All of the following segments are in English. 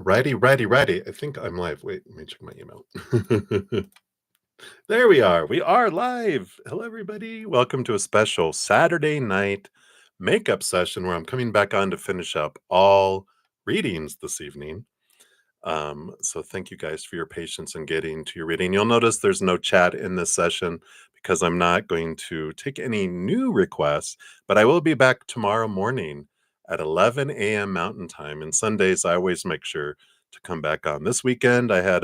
Righty. I think I'm live. Wait, let me check my email. There we are. We are live. Hello, everybody. Welcome to a special Saturday night makeup session where I'm coming back on to finish up all readings this evening. So thank you guys for your patience in getting to your reading. You'll notice there's no chat in this session because I'm not going to take any new requests, but I will be back tomorrow morning at 11 a.m. Mountain Time. And Sundays, I always make sure to come back on. This weekend, I had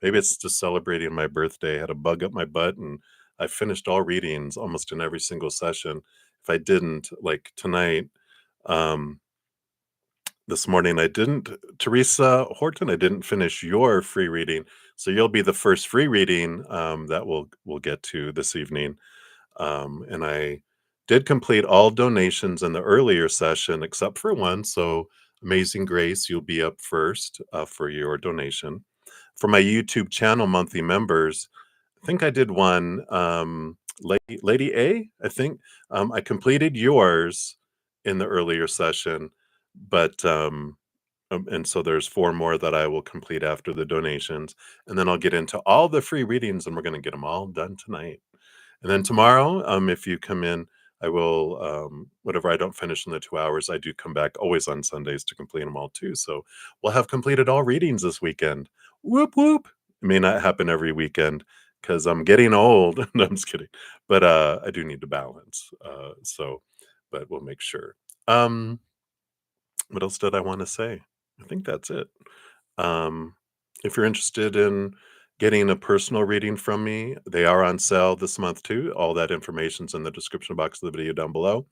maybe it's just celebrating my birthday, I had a bug up my butt, and I finished all readings almost in every single session. If I didn't, like tonight, um, this morning I didn't. Theresa Horton, I didn't finish your free reading, so you'll be the first free reading that we'll get to this evening. And I did complete all donations in the earlier session except for one. So Amazing Grace, you'll be up first for your donation. For my YouTube channel monthly members, I think I did one. Lady A, I think I completed yours in the earlier session, but and so there's 4 more that I will complete after the donations, and then I'll get into all the free readings, and we're going to get them all done tonight. And then tomorrow, if you come in, I will, whatever I don't finish in the 2 hours, I do come back always on Sundays to complete them all too. So we'll have completed all readings this weekend. Whoop, whoop. It may not happen every weekend because I'm getting old. No, I'm just kidding. But I do need to balance. But we'll make sure. What else did I want to say? I think that's it. Um, if you're interested in getting a personal reading from me, they are on sale this month too. All that information's in the description box of the video down below.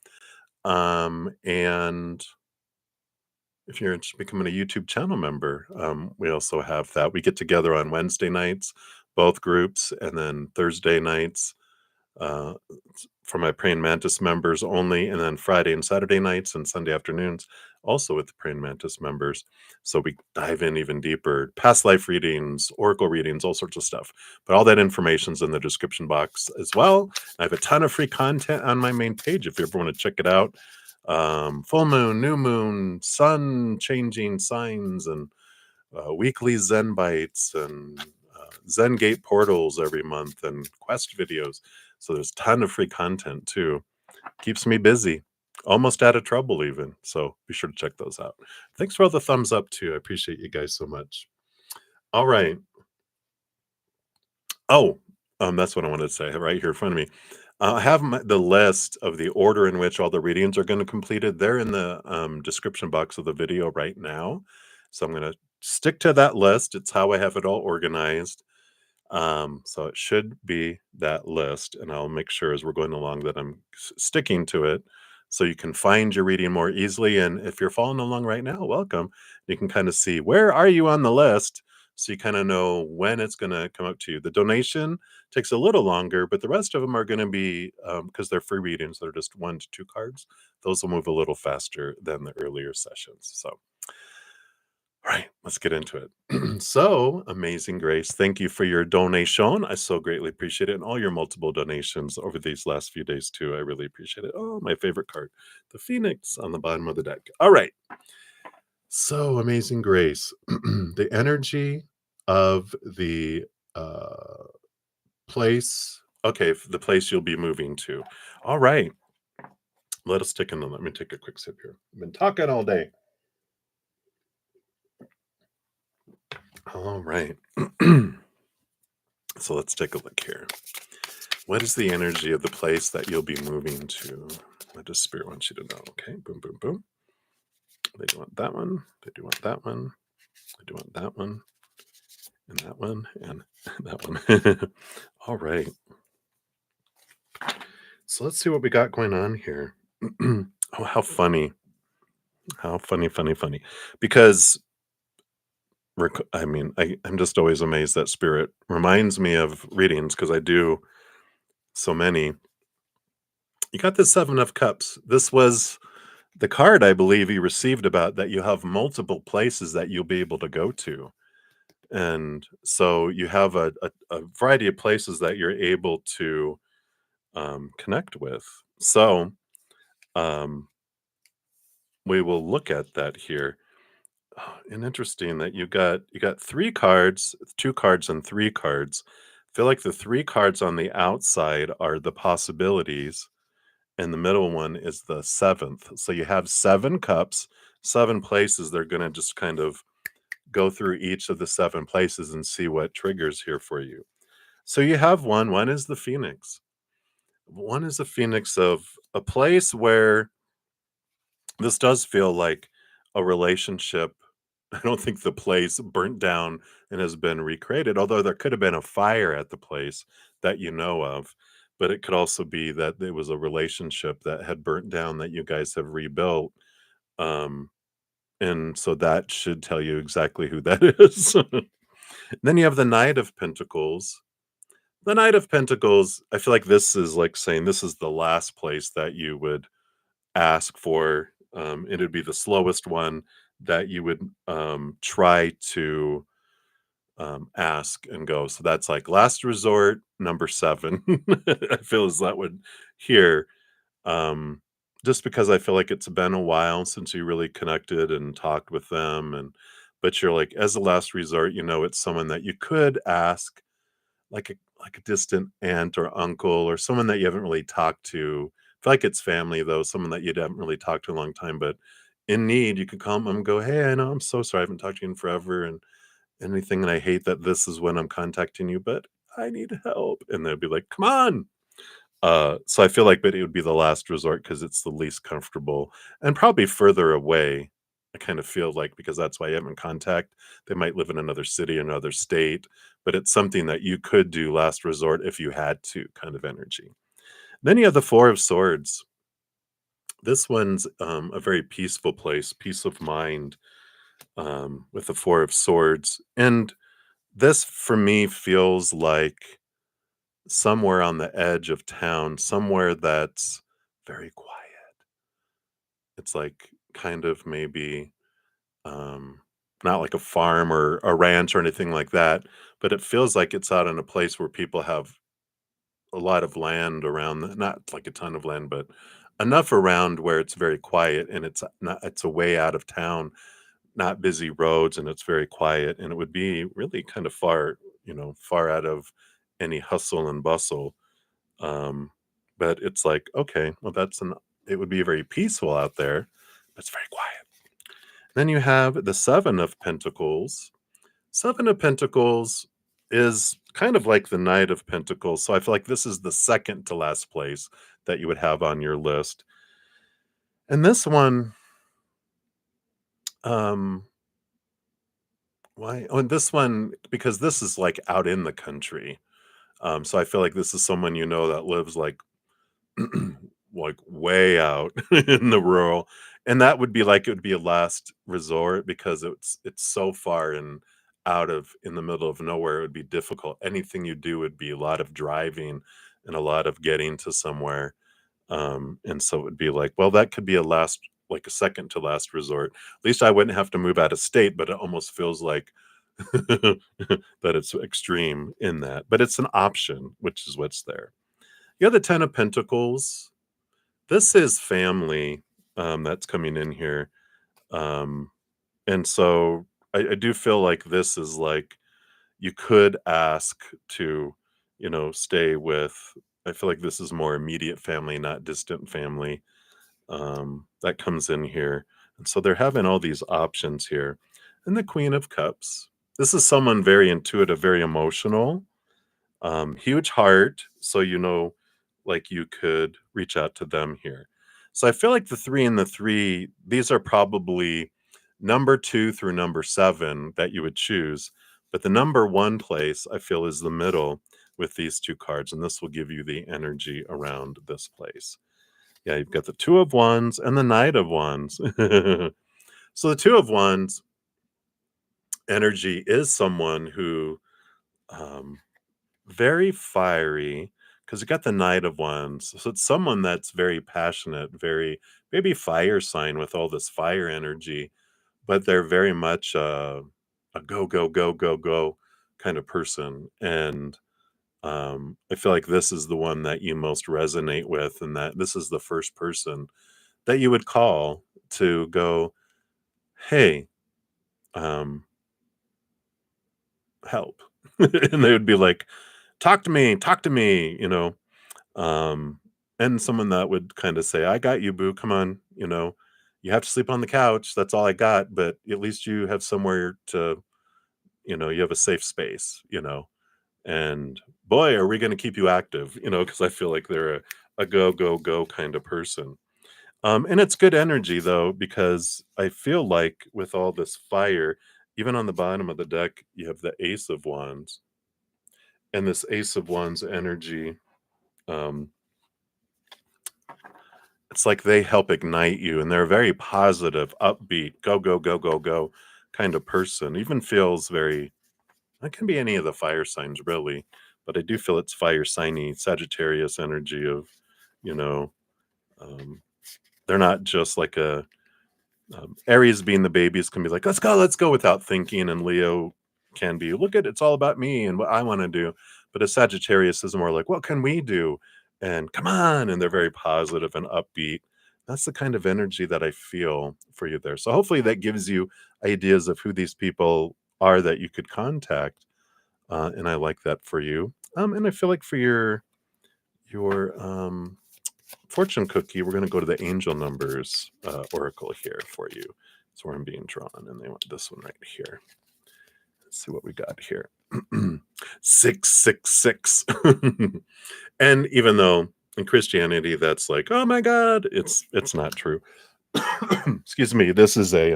And if you're interested in becoming a YouTube channel member, we also have that. We get together on Wednesday nights, both groups, and then Thursday nights uh, for my Praying Mantis members only, and then Friday and Saturday nights and Sunday afternoons also with the Praying Mantis members. So we dive in even deeper, past life readings, oracle readings, all sorts of stuff. But all that information's in the description box as well. I have a ton of free content on my main page if you ever want to check it out. Full moon, new moon, sun changing signs, and weekly Zen bites, and Zen Gate portals every month, and quest videos. So there's a ton of free content too. Keeps me busy, almost out of trouble even. So be sure to check those out. Thanks for all the thumbs up too. I appreciate you guys so much. All right. Oh, that's what I wanted to say right here in front of me. I have the list of the order in which all the readings are going to completed. They're in the description box of the video right now. So I'm going to stick to that list. It's how I have it all organized. So it should be that list, and I'll make sure as we're going along that I'm sticking to it so you can find your reading more easily. And if you're following along right now, welcome. You can kind of see where are you on the list so you kind of know when it's going to come up to you. The donation takes a little longer, but the rest of them are going to be, because they're free readings, they're just 1 to 2 cards. Those will move a little faster than the earlier sessions. So all right, let's get into it. So, Amazing Grace, thank you for your donation. I so greatly appreciate it. And all your multiple donations over these last few days, too. I really appreciate it. Oh, my favorite card, the Phoenix on the bottom of the deck. All right. So, Amazing Grace, the energy of the place. Okay, the place you'll be moving to. All right. Let us take let me take a quick sip here. I've been talking all day. All right. So let's take a look here. What is the energy of the place that you'll be moving to? What does Spirit want you to know? Okay, boom, boom, boom. They do want that one. They do want that one. They do want that one. And that one. And that one. All right. So let's see what we got going on here. Oh, how funny. How funny. Because I'm just always amazed that Spirit reminds me of readings because I do so many. You got the 7 of Cups. This was the card I believe you received about that you have multiple places that you'll be able to go to. And so you have a variety of places that you're able to connect with. So we will look at that here. And interesting that you got 3 cards, 2 cards and 3 cards. Feel like the 3 cards on the outside are the possibilities, and the middle one is the 7th. So you have 7 cups, 7 places. They're gonna just kind of go through each of the 7 places and see what triggers here for you. So you have one is the Phoenix. One is a Phoenix of a place where this does feel like a relationship. I don't think the place burnt down and has been recreated, although there could have been a fire at the place that you know of. But it could also be that it was a relationship that had burnt down that you guys have rebuilt. Um, and so that should tell you exactly who that is. Then you have the Knight of Pentacles. The Knight of Pentacles, I feel like this is like saying this is the last place that you would ask for. It'd be the slowest one that you would try to ask and go. So that's like last resort, number 7. I feel as that would here. Um, just because I feel like it's been a while since you really connected and talked with them. But you're like, as a last resort, it's someone that you could ask like a distant aunt or uncle or someone that you haven't really talked to. I feel like it's family though, someone that you haven't really talked to in a long time, but in need, you can call them and go, "Hey, I know I'm so sorry I haven't talked to you in forever and anything, and I hate that this is when I'm contacting you, but I need help." And they'll be like, "Come on." So I feel like but it would be the last resort because it's the least comfortable and probably further away. I kind of feel like because that's why you haven't contact. They might live in another city, another state, but it's something that you could do last resort if you had to kind of energy. Then you have the Four of Swords. This one's a very peaceful place, peace of mind with the Four of Swords. And this for me feels like somewhere on the edge of town, somewhere that's very quiet. It's like kind of maybe um, not like a farm or a ranch or anything like that, but it feels like it's out in a place where people have a lot of land around, not like a ton of land, but enough around where it's very quiet and it's a way out of town, not busy roads, and it's very quiet. And it would be really kind of far, far out of any hustle and bustle. Um, but it's like, okay, well, it would be very peaceful out there, but it's very quiet. Then you have the Seven of Pentacles. Seven of Pentacles is kind of like the Knight of Pentacles. So I feel like this is the second to last place that you would have on your list. And this one, um, why? Oh, and this one, because this is like out in the country. So I feel like this is someone that lives like way out in the rural, and that would be like it would be a last resort because it's so far and out of in the middle of nowhere. It would be difficult. Anything you do would be a lot of driving and a lot of getting to somewhere. And so it would be like, well, that could be like a second to last resort. At least I wouldn't have to move out of state, but it almost feels like that it's extreme in that. But it's an option, which is what's there. You have the Ten of Pentacles. This is family, that's coming in here, um, and so I do feel like this is like you could ask to, stay with. I feel like this is more immediate family, not distant family, that comes in here, and so they're having all these options here. And the Queen of Cups. This is someone very intuitive, very emotional, huge heart, so like you could reach out to them here. So I feel like the 3 and the 3, these are probably number 2 through number 7 that you would choose, but the number 1 place I feel is the middle with these 2 cards, and this will give you the energy around this place. Yeah, you've got the 2 of Wands and the Knight of Wands. So the 2 of Wands energy is someone who um, very fiery, because you got the Knight of Wands, so it's someone that's very passionate, very maybe fire sign with all this fire energy, but they're very much a go, go, go, go, go kind of person, and, I feel like this is the one that you most resonate with, and that this is the first person that you would call to go, "Hey, help. And they would be like, talk to me, and someone that would kind of say, I got you, boo, come on, you have to sleep on the couch, that's all I got, but at least you have somewhere to, you have a safe space, and boy, are we going to keep you active, because I feel like they're a go, go, go kind of person. And it's good energy though, because I feel like with all this fire, even on the bottom of the deck, you have the Ace of Wands, and this Ace of Wands energy, um, it's like they help ignite you, and they're a very positive, upbeat, go, go, go, go, go kind of person. Even feels very, that can be any of the fire signs really, but I do feel it's fire signy, Sagittarius energy of, you know, um, they're not just like a, Aries being the babies can be like, let's go without thinking. And Leo can be, look at it's all about me and what I want to do. But a Sagittarius is more like, what can we do? And come on. And they're very positive and upbeat. That's the kind of energy that I feel for you there. So hopefully that gives you ideas of who these people are that you could contact. And I like that for you. And I feel like for your fortune cookie, we're going to go to the angel numbers oracle here for you. So where I'm being drawn, and they want this one right here. Let's see what we got here. 666. And even though in Christianity that's like, oh my God, it's not true. Excuse me. This is a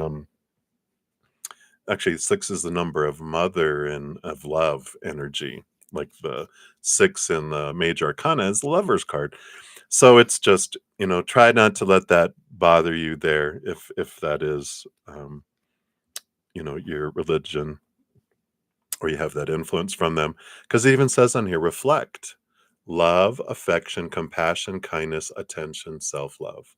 actually 6 is the number of mother and of love energy. Like the 6 in the major arcana is the lover's card. So it's just, try not to let that bother you there if that is, your religion or you have that influence from them. Because it even says on here, reflect, love, affection, compassion, kindness, attention, self-love.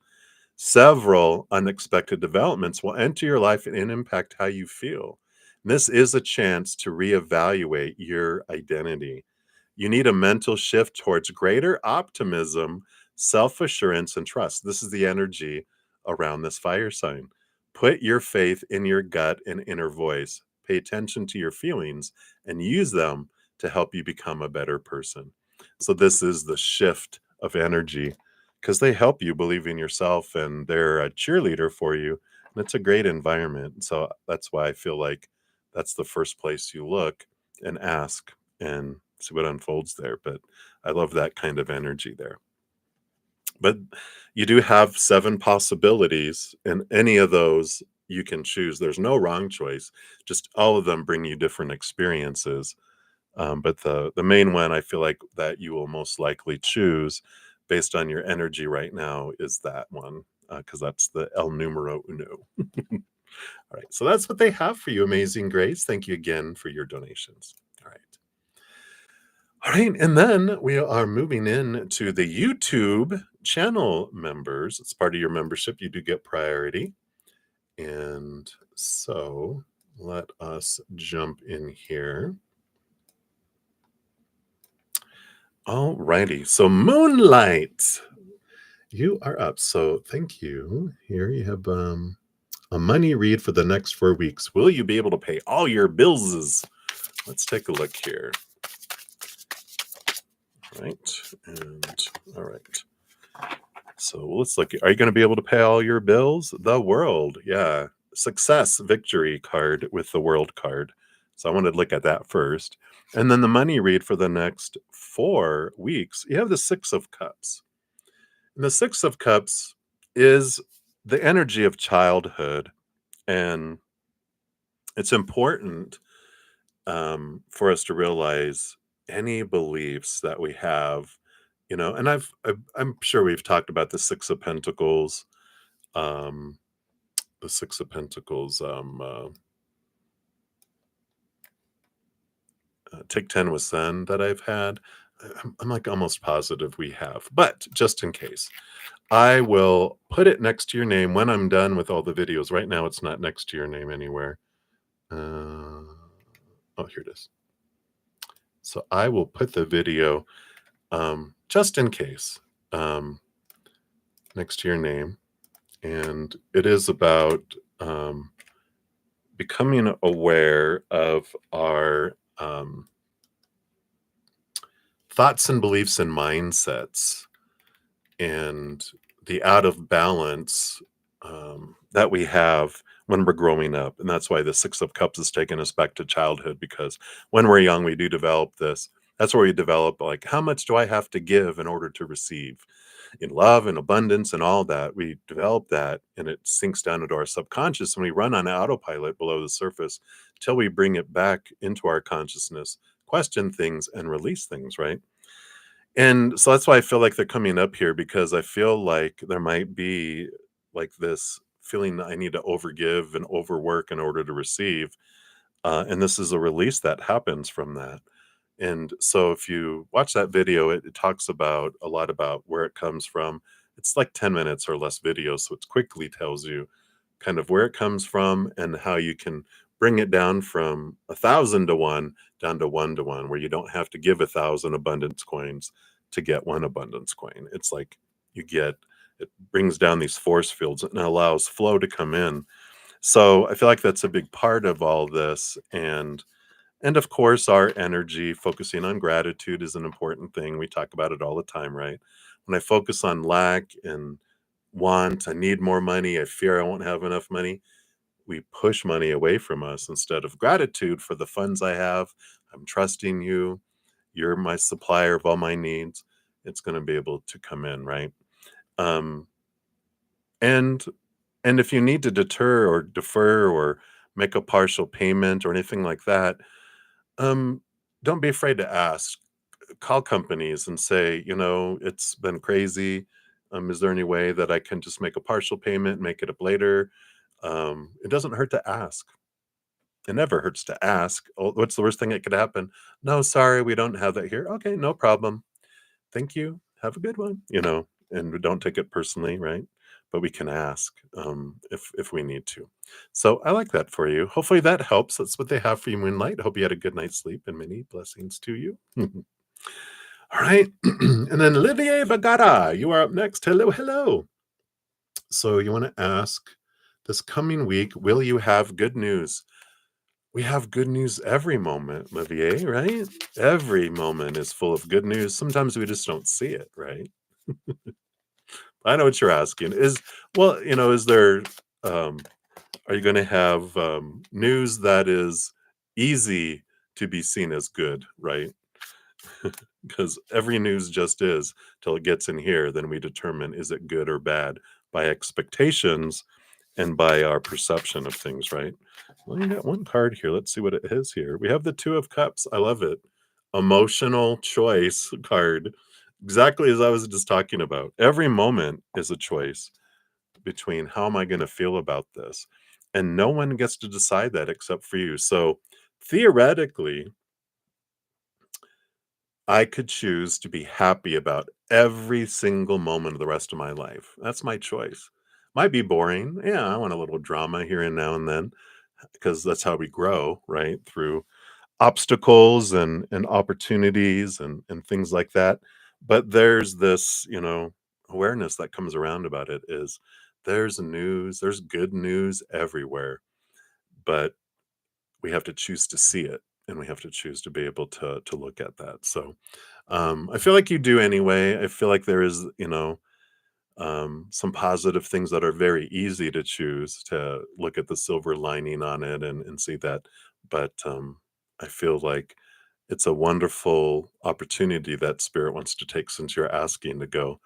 Several unexpected developments will enter your life and impact how you feel. And this is a chance to reevaluate your identity. You need a mental shift towards greater optimism, self assurance, and trust. This is the energy around this fire sign. Put your faith in your gut and inner voice. Pay attention to your feelings and use them to help you become a better person. So, this is the shift of energy because they help you believe in yourself and they're a cheerleader for you. And it's a great environment. So, that's why I feel like that's the first place you look and ask and see what unfolds there. But I love that kind of energy there. But you do have 7 possibilities, and any of those you can choose. There's no wrong choice. Just all of them bring you different experiences. But the main one I feel like that you will most likely choose based on your energy right now is that one, because that's the El Numero Uno. All right, so that's what they have for you, Amazing Grace. Thank you again for your donations. All right. All right, and then we are moving in to the YouTube channel members. It's part of your membership. You do get priority. And so let us jump in here. All righty. So Moonlight, you are up. So thank you. Here you have a money read for the next 4 weeks. Will you be able to pay all your bills? Let's take a look here. Right. And all right. So let's look. Are you going to be able to pay all your bills? The world. Yeah. Success victory card with the world card. So I wanted to look at that first. And then the money read for the next 4 weeks. You have the 6 of Cups. And the 6 of Cups is the energy of childhood. And it's important for us to realize any beliefs that we have, and I'm sure we've talked about the 6 of Pentacles, um, the 6 of Pentacles, take 10 with Zen that I've had. I'm like almost positive we have, but just in case, I will put it next to your name when I'm done with all the videos. Right now, it's not next to your name anywhere. Oh, here it is. So I will put the video just in case next to your name. And it is about becoming aware of our thoughts and beliefs and mindsets and the out of balance that we have when we're growing up. And that's why the Six of Cups is taking us back to childhood, because when we're young, we do develop this. That's where we develop, like, how much do I have to give in order to receive? In love and abundance and all that, we develop that, and it sinks down into our subconscious, and we run on autopilot below the surface till we bring it back into our consciousness, question things, and release things, right? And so that's why I feel like they're coming up here, because I feel like there might be like this feeling that I need to overgive and overwork in order to receive. And this is a release that happens from that. And so if you watch that video, it talks about a lot about where it comes from. It's like 10 minutes or less video. So it quickly tells you kind of where it comes from and how you can bring it down from 1,000 to 1 down to 1 to 1, where you don't have to give 1,000 abundance coins to get 1 abundance coin. It's like it brings down these force fields and allows flow to come in. So I feel like that's a big part of all this. And of course, our energy, focusing on gratitude is an important thing. We talk about it all the time, right? When I focus on lack and want, I need more money, I fear I won't have enough money, we push money away from us instead of gratitude for the funds I have. I'm trusting you. You're my supplier of all my needs. It's going to be able to come in, right? Um, and and if you need to deter or defer or make a partial payment or anything like that, um, don't be afraid to ask. Call companies and say, it's been crazy. Is there any way that I can just make a partial payment, make it up later? It doesn't hurt to ask. It never hurts to ask. Oh, what's the worst thing that could happen? No, sorry, we don't have that here. Okay, no problem. Thank you. Have a good one. And we don't take it personally, right? But we can ask if we need to. So I like that for you. Hopefully that helps. That's what they have for you, Moonlight. Hope you had a good night's sleep and many blessings to you. All right. And then Livier Vergara, you are up next. Hello, hello. So you want to ask, this coming week, will you have good news? We have good news every moment, Livier, right? Every moment is full of good news. Sometimes we just don't see it, right? I know what you're asking. Is there, um, are you going to have news that is easy to be seen as good, right? Because every news just is till it gets in here. Then we determine, is it good or bad by expectations and by our perception of things, right? Well, you got one card here. Let's see what it is here. We have the Two of Cups. I love it. Emotional choice card. Exactly as I was just talking about. Every moment is a choice between how am I going to feel about this? And no one gets to decide that except for you. So theoretically, I could choose to be happy about every single moment of the rest of my life. That's my choice. Might be boring. Yeah, I want a little drama here and now and then, because that's how we grow, right? Through obstacles and opportunities and things like that. But there's this, awareness that comes around about it, is there's good news everywhere, but we have to choose to see it, and we have to choose to be able to look at that. So I feel like you do anyway. I feel like there is, some positive things that are very easy to choose, to look at the silver lining on it and see that. But I feel like it's a wonderful opportunity that spirit wants to take, since you're asking to go.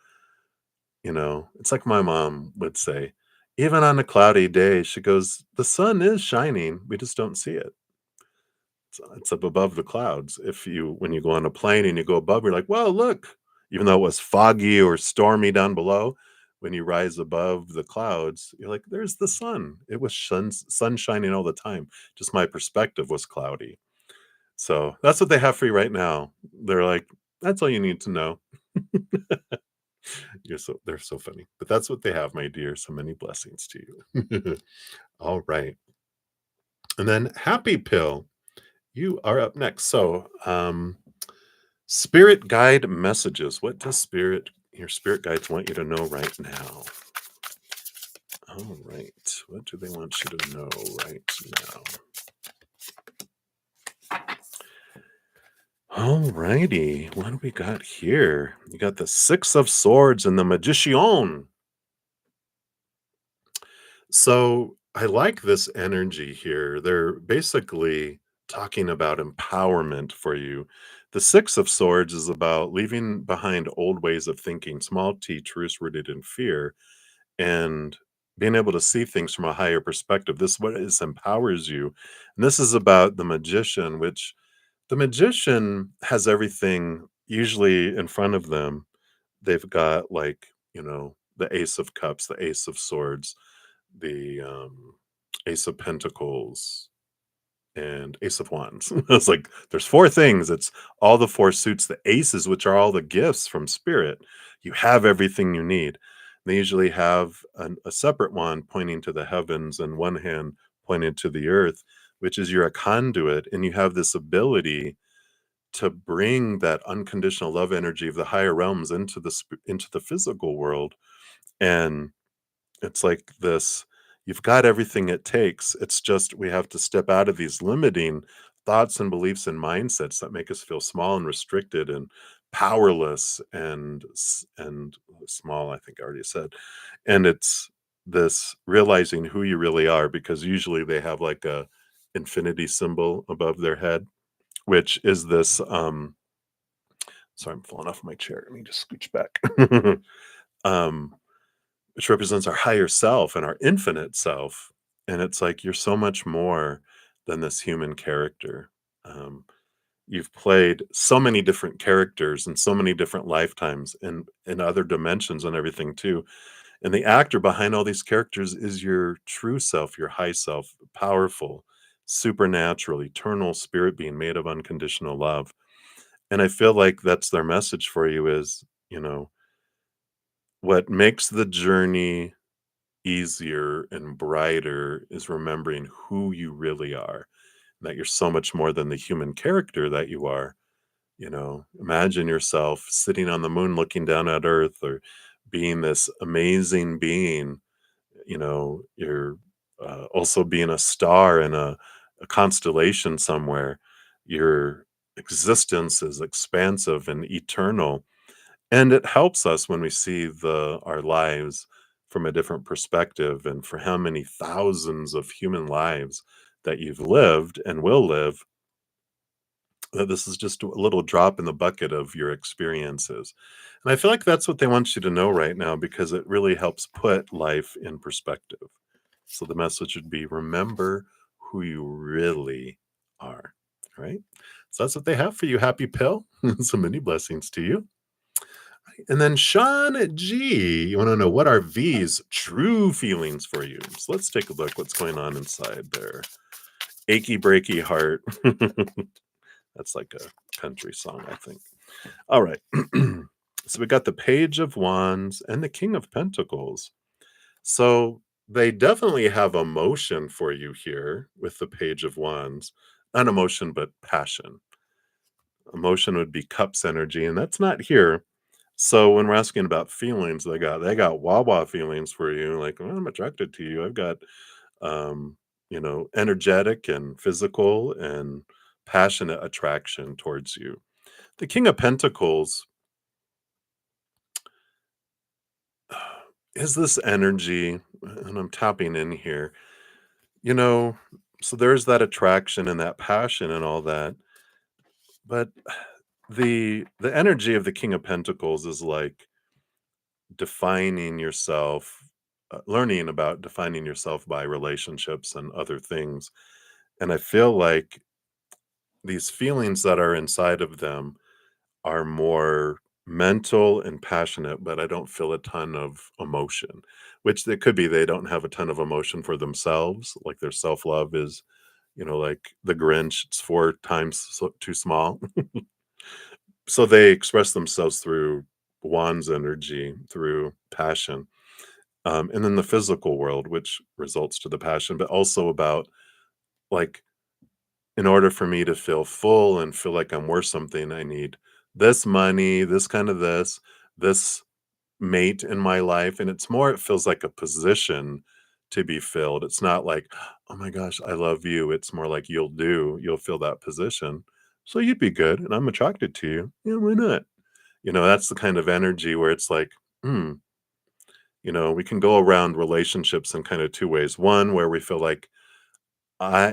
It's like my mom would say, even on a cloudy day, she goes, the sun is shining. We just don't see it. It's up above the clouds. When you go on a plane and you go above, you're like, well, look, even though it was foggy or stormy down below, when you rise above the clouds, you're like, there's the sun. It was sun shining all the time. Just my perspective was cloudy. So that's what they have for you right now. They're like, that's all you need to know. They're so funny. But that's what they have, my dear. So many blessings to you. All right. And then Happy Pill, you are up next. So spirit guide messages. What does your spirit guides want you to know right now? All right. What do they want you to know right now? All righty. What do we got here? You got the Six of Swords and the Magician. So I like this energy here. They're basically talking about empowerment for you. The Six of Swords is about leaving behind old ways of thinking, small t, truths rooted in fear, and being able to see things from a higher perspective. This is what is empowers you. And this is about the magician, which the magician has everything usually in front of them. They've got like, the Ace of Cups, the Ace of Swords, the Ace of Pentacles, and Ace of Wands. It's like there's four things. It's all the four suits. The aces, which are all the gifts from spirit. You have everything you need. They usually have a separate one pointing to the heavens and one hand pointing to the earth, which is you're a conduit and you have this ability to bring that unconditional love energy of the higher realms into into the physical world. And it's like this, you've got everything it takes. It's just we have to step out of these limiting thoughts and beliefs and mindsets that make us feel small and restricted and powerless and small, I think I already said. And it's this realizing who you really are, because usually they have like a infinity symbol above their head, which is this sorry, I'm falling off my chair. Let me just scooch back. um which represents our higher self and our infinite self. And it's like you're so much more than this human character. Um, you've played so many different characters in so many different lifetimes and in other dimensions and everything too. And the actor behind all these characters is your true self, your high self, powerful, supernatural, eternal spirit being made of unconditional love. And I feel like that's their message for you is, what makes the journey easier and brighter is remembering who you really are, that you're so much more than the human character that you are. Imagine yourself sitting on the moon looking down at earth, or being this amazing being. You're also being a star in a constellation somewhere. Your existence is expansive and eternal, and it helps us when we see our lives from a different perspective, and for how many thousands of human lives that you've lived and will live, that this is just a little drop in the bucket of your experiences. And I feel like that's what they want you to know right now, because it really helps put life in perspective. So the message would be, remember who you really are. All right. So that's what they have for you. Happy pill. So many blessings to you. And then Shawn G, you want to know what are V's true feelings for you? So let's take a look what's going on inside there. Achy breaky heart. That's like a country song, I think. All right. So we got the Page of Wands and the King of Pentacles. So they definitely have emotion for you here with the Page of Wands. Not emotion, but passion. Emotion would be cups energy, and that's not here. So when we're asking about feelings, they got Wawa feelings for you. Like, well, I'm attracted to you. I've got energetic and physical and passionate attraction towards you. The King of Pentacles is this energy, and I'm tapping in here, you know, so there's that attraction and that passion and all that. But the energy of the King of Pentacles is like defining yourself, learning about defining yourself by relationships and other things. And I feel like these feelings that are inside of them are more mental and passionate, but I don't feel a ton of emotion, which they could be they don't have a ton of emotion for themselves. Like their self love is, like the Grinch, it's four times too small. So they express themselves through Wands energy, through passion. And then the physical world, which results to the passion, but also about like, in order for me to feel full and feel like I'm worth something, I need this money, this kind of this mate in my life. And it's more, it feels like a position to be filled. It's not like, oh my gosh, I love you. It's more like you'll fill that position. So you'd be good, and I'm attracted to you. Yeah, why not? That's the kind of energy where it's like, hmm, we can go around relationships in kind of two ways. One, where we feel like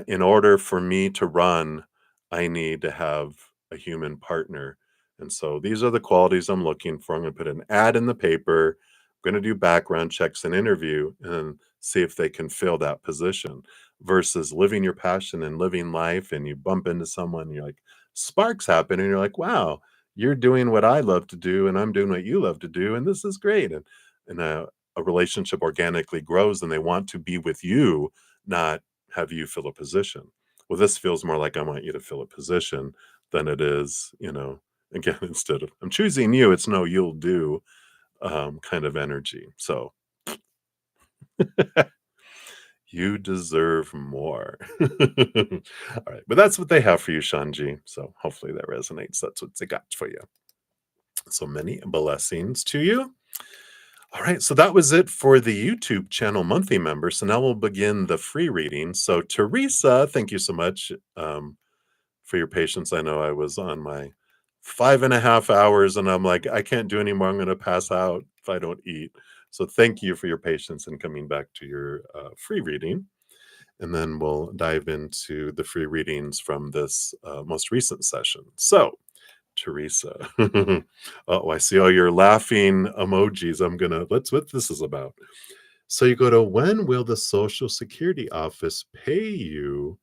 in order for me to run, I need to have a human partner. And so these are the qualities I'm looking for. I'm going to put an ad in the paper. I'm going to do background checks and interview and see if they can fill that position versus living your passion and living life. And you bump into someone, you're like, sparks happen. And you're like, wow, you're doing what I love to do. And I'm doing what you love to do. And this is great. And a relationship organically grows and they want to be with you, not have you fill a position. Well, this feels more like I want you to fill a position than it is, again, instead of I'm choosing you, it's no, you'll do kind of energy. So you deserve more. All right. But that's what they have for you, Shawn G. So hopefully that resonates. That's what they got for you. So many blessings to you. All right, so that was it for the YouTube channel monthly members. So now we'll begin the free reading. So Theresa, thank you so much for your patience. I know I was on my 5.5 hours and I'm like, I can't do anymore. I'm going to pass out if I don't eat. So thank you for your patience and coming back to your free reading. And then we'll dive into the free readings from this most recent session. So Theresa. Oh, I see all your laughing emojis. Let's what this is about. So you go to when will the Social Security office pay you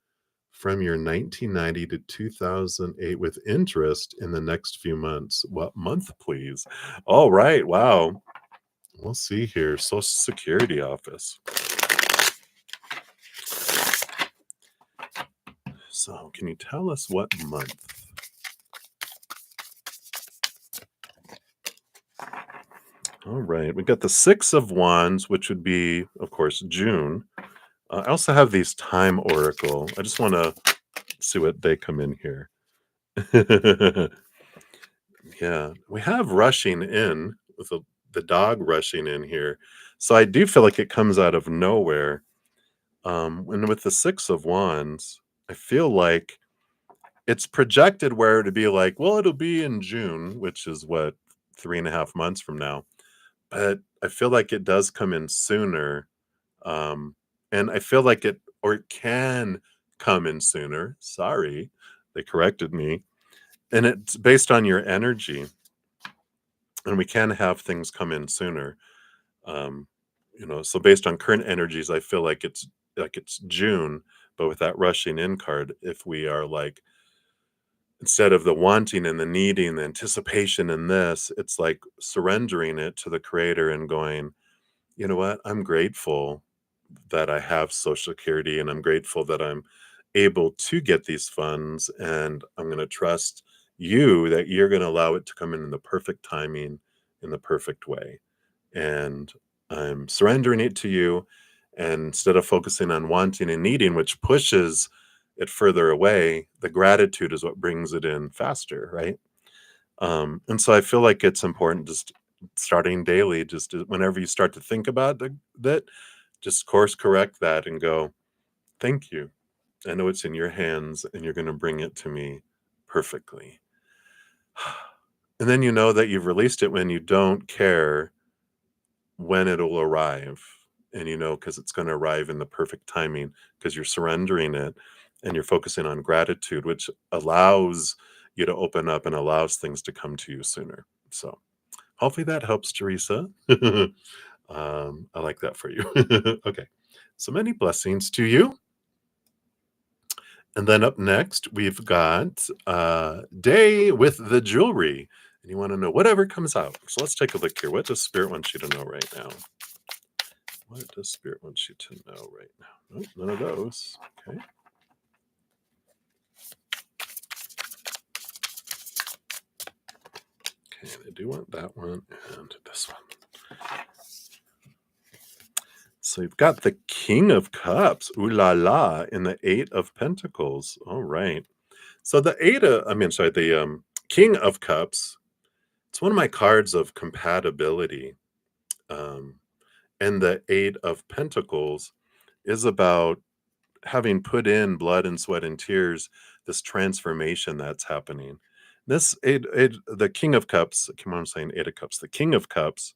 from your 1990 to 2008 with interest in the next few months? What month, please? All right. Wow. We'll see here. Social Security office. So can you tell us what month? All right, we got the Six of Wands, which would be, of course, June. I also have these Time Oracle. I just want to see what they come in here. Yeah, we have rushing in with the dog rushing in here. So I do feel like it comes out of nowhere. And with the Six of Wands, I feel like it's projected where to be like, well, it'll be in June, which is what, 3.5 months from now. But I feel like it does come in sooner. And I feel like it can come in sooner. Sorry, they corrected me. And it's based on your energy. And we can have things come in sooner. Um, so based on current energies, I feel like it's June, but with that rushing in card, if we are like, instead of the wanting and the needing, the anticipation in this, it's like surrendering it to the creator and going, you know what? I'm grateful that I have Social Security and I'm grateful that I'm able to get these funds. And I'm going to trust you that you're going to allow it to come in the perfect timing, in the perfect way. And I'm surrendering it to you. And instead of focusing on wanting and needing, which pushes it further away, the gratitude is what brings it in faster, right? And so I feel like it's important just starting daily, whenever you start to think about that, just course correct that and go, thank you. I know it's in your hands and you're going to bring it to me perfectly. And then you know that you've released it when you don't care when it'll arrive. And because it's going to arrive in the perfect timing because you're surrendering it and you're focusing on gratitude, which allows you to open up and allows things to come to you sooner. So hopefully that helps, Theresa. I like that for you. Okay. So many blessings to you. And then up next, we've got Day with the Jewelry. And you want to know whatever comes out. So let's take a look here. What does Spirit want you to know right now? What does Spirit want you to know right now? Nope, none of those. Okay. Okay, I do want that one and this one. So you've got the King of Cups, ooh la la, in the Eight of Pentacles. All right. So the King of Cups, it's one of my cards of compatibility. And the Eight of Pentacles is about having put in blood and sweat and tears, this transformation that's happening. The King of Cups, come on, I'm saying Eight of Cups. The King of Cups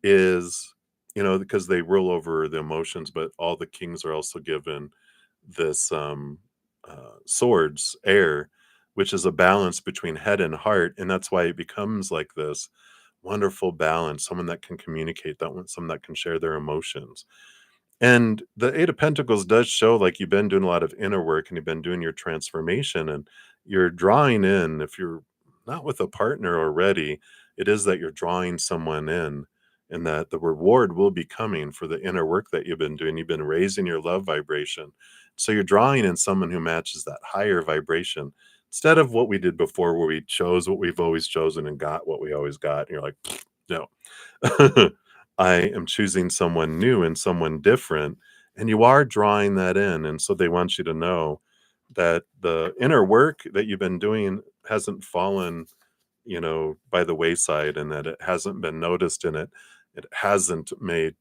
is, because they rule over the emotions, but all the kings are also given this swords, air, which is a balance between head and heart. And that's why it becomes like this wonderful balance, someone that can communicate, someone that can share their emotions. And the Eight of Pentacles does show like you've been doing a lot of inner work and you've been doing your transformation and you're drawing in. If you're not with a partner already, it is that you're drawing someone in and that the reward will be coming for the inner work that you've been doing. You've been raising your love vibration. So you're drawing in someone who matches that higher vibration instead of what we did before, where we chose what we've always chosen and got what we always got. And you're like, no. I am choosing someone new and someone different, and you are drawing that in. And so they want you to know that the inner work that you've been doing hasn't fallen, by the wayside, and that it hasn't been noticed in it. It hasn't made,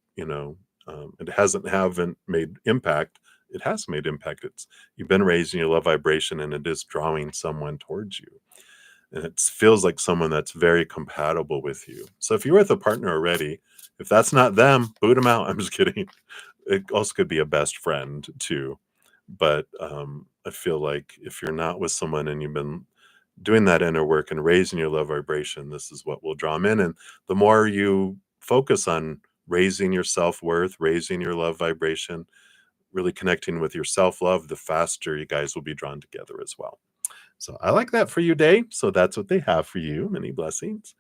haven't made impact. It has made impact. You've been raising your love vibration, and it is drawing someone towards you. And it feels like someone that's very compatible with you. So if you're with a partner already, if that's not them, boot them out. I'm just kidding. It also could be a best friend too. But I feel like if you're not with someone and you've been doing that inner work and raising your love vibration, this is what will draw them in. And the more you focus on raising your self-worth, raising your love vibration, really connecting with your self-love, the faster you guys will be drawn together as well. So I like that for you, Day. So that's what they have for you. Many blessings.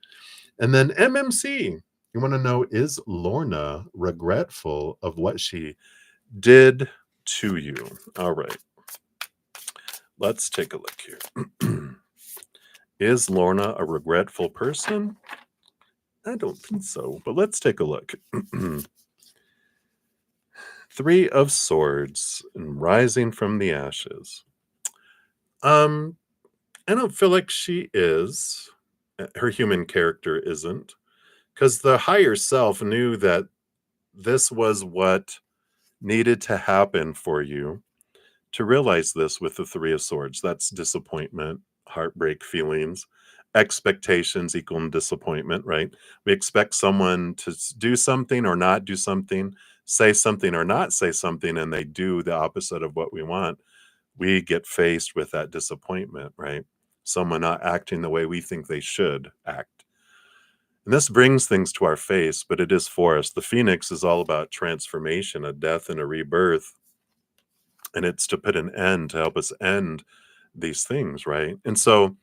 And then MMC, you want to know, is Lorna regretful of what she did to you? All right. Let's take a look here. Is Lorna a regretful person? I don't think so, but let's take a look. Three of Swords and rising from the ashes. I don't feel like she is. Her human character isn't. Because the higher self knew that this was what needed to happen for you to realize this with the Three of Swords. That's disappointment, heartbreak feelings, expectations equal disappointment, right? We expect someone to do something or not do something, say something or not say something, and they do the opposite of what we want. We get faced with that disappointment, right? Someone not acting the way we think they should act. And this brings things to our face, but it is for us. The Phoenix is all about transformation, a death and a rebirth. And it's to put an end, to help us end these things, right? And so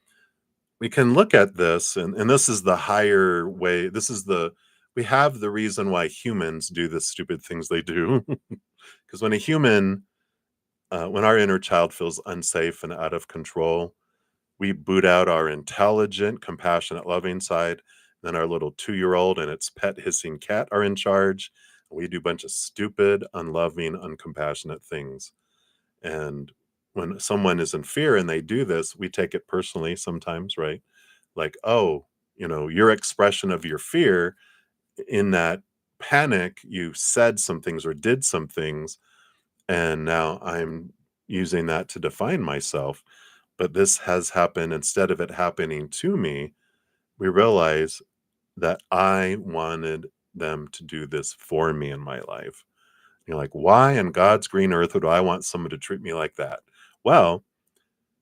we can look at this, and this is the higher way. We have the reason why humans do the stupid things they do. Because when a human, when our inner child feels unsafe and out of control, we boot out our intelligent, compassionate, loving side. Then our little 2-year-old and its pet hissing cat are in charge. We do a bunch of stupid, unloving, uncompassionate things. And when someone is in fear and they do this, we take it personally sometimes, right? Like, oh, your expression of your fear, in that panic, you said some things or did some things, and now I'm using that to define myself. But this has happened. Instead of it happening to me, we realize that I wanted them to do this for me in my life. You're like, why in God's green earth would I want someone to treat me like that? Well,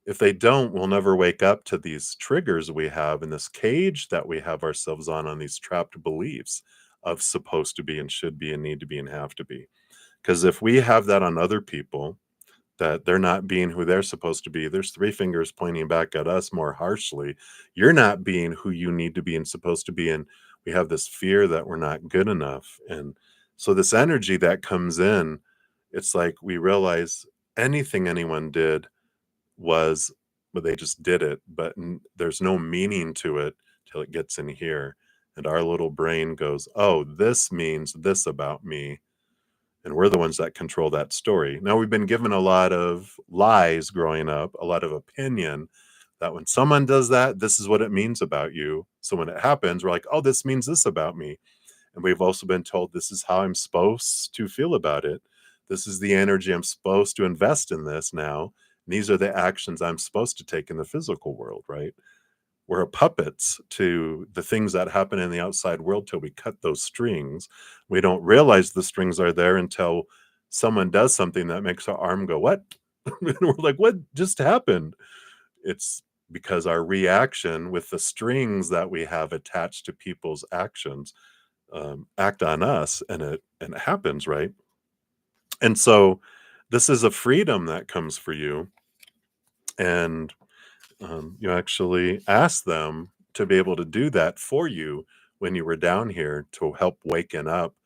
if they don't, we'll never wake up to these triggers we have in this cage that we have ourselves on these trapped beliefs of supposed to be and should be and need to be and have to be. Because if we have that on other people, that they're not being who they're supposed to be, there's three fingers pointing back at us more harshly. You're not being who you need to be and supposed to be. And we have this fear that we're not good enough. And so this energy that comes in, it's like we realize anything anyone did was, but they just did it. But there's no meaning to it till it gets in here. And our little brain goes, oh, this means this about me. And we're the ones that control that story. Now, we've been given a lot of lies growing up, a lot of opinion that when someone does that, this is what it means about you. So when it happens, we're like, oh, this means this about me. And we've also been told this is how I'm supposed to feel about it. This is the energy I'm supposed to invest in this now. And these are the actions I'm supposed to take in the physical world, right? We're puppets to the things that happen in the outside world till we cut those strings. We don't realize the strings are there until someone does something that makes our arm go, what? And we're like, what just happened? It's because our reaction with the strings that we have attached to people's actions act on us, and it happens, right? And so this is a freedom that comes for you, and you actually ask them to be able to do that for you when you were down here to help waken up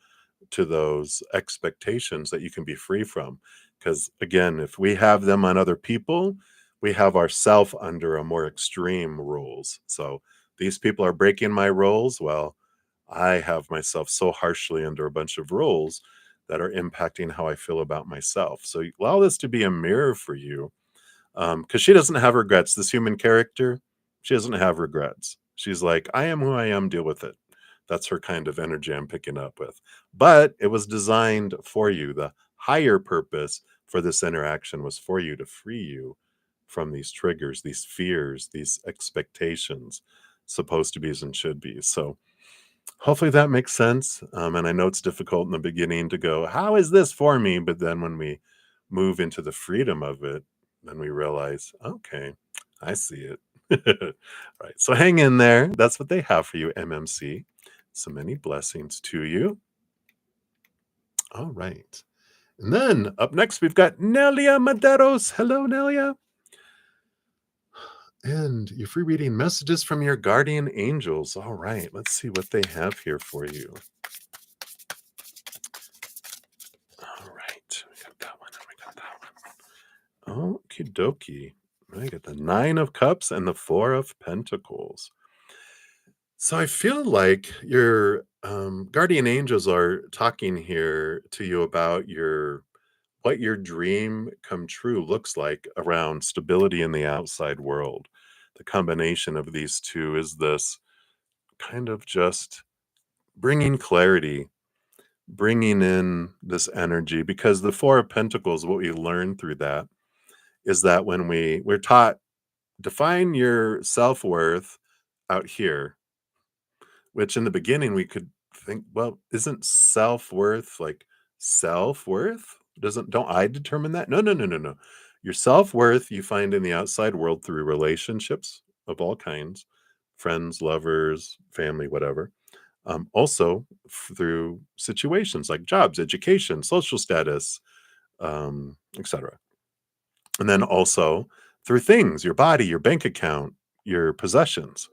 to those expectations that you can be free from. Because again, if we have them on other people, we have ourself under a more extreme rules. So these people are breaking my rules. Well, I have myself so harshly under a bunch of rules that are impacting how I feel about myself. So allow this to be a mirror for you, because she doesn't have regrets. This human character, she doesn't have regrets. She's like, I am who I am, deal with it. That's her kind of energy I'm picking up with. But it was designed for you. The higher purpose for this interaction was for you to free you from these triggers, these fears, these expectations, supposed to be's and should be. So hopefully that makes sense. And I know it's difficult in the beginning to go, how is this for me? But then when we move into the freedom of it, then we realize, okay, I see it. Right. So hang in there. That's what they have for you, MMC. So many blessings to you. All right. And then up next, we've got Nelia Medeiros. Hello, Nelia. And you're free reading messages from your guardian angels. All right. Let's see what they have here for you. All right. We got that one. And we got that one. Okie dokie. I got the 9 of Cups and the 4 of Pentacles. So I feel like your guardian angels are talking here to you about what your dream come true looks like around stability in the outside world. The combination of these two is this kind of just bringing clarity, bringing in this energy, because the 4 of Pentacles, what we learn through that is that when we're taught, define your self-worth out here, which in the beginning we could think, well, isn't self-worth like self-worth? Don't I determine that? No, no, no, no, no. Your self-worth you find in the outside world through relationships of all kinds, friends, lovers, family, whatever. Also through situations like jobs, education, social status, etc. And then also through things, your body, your bank account, your possessions.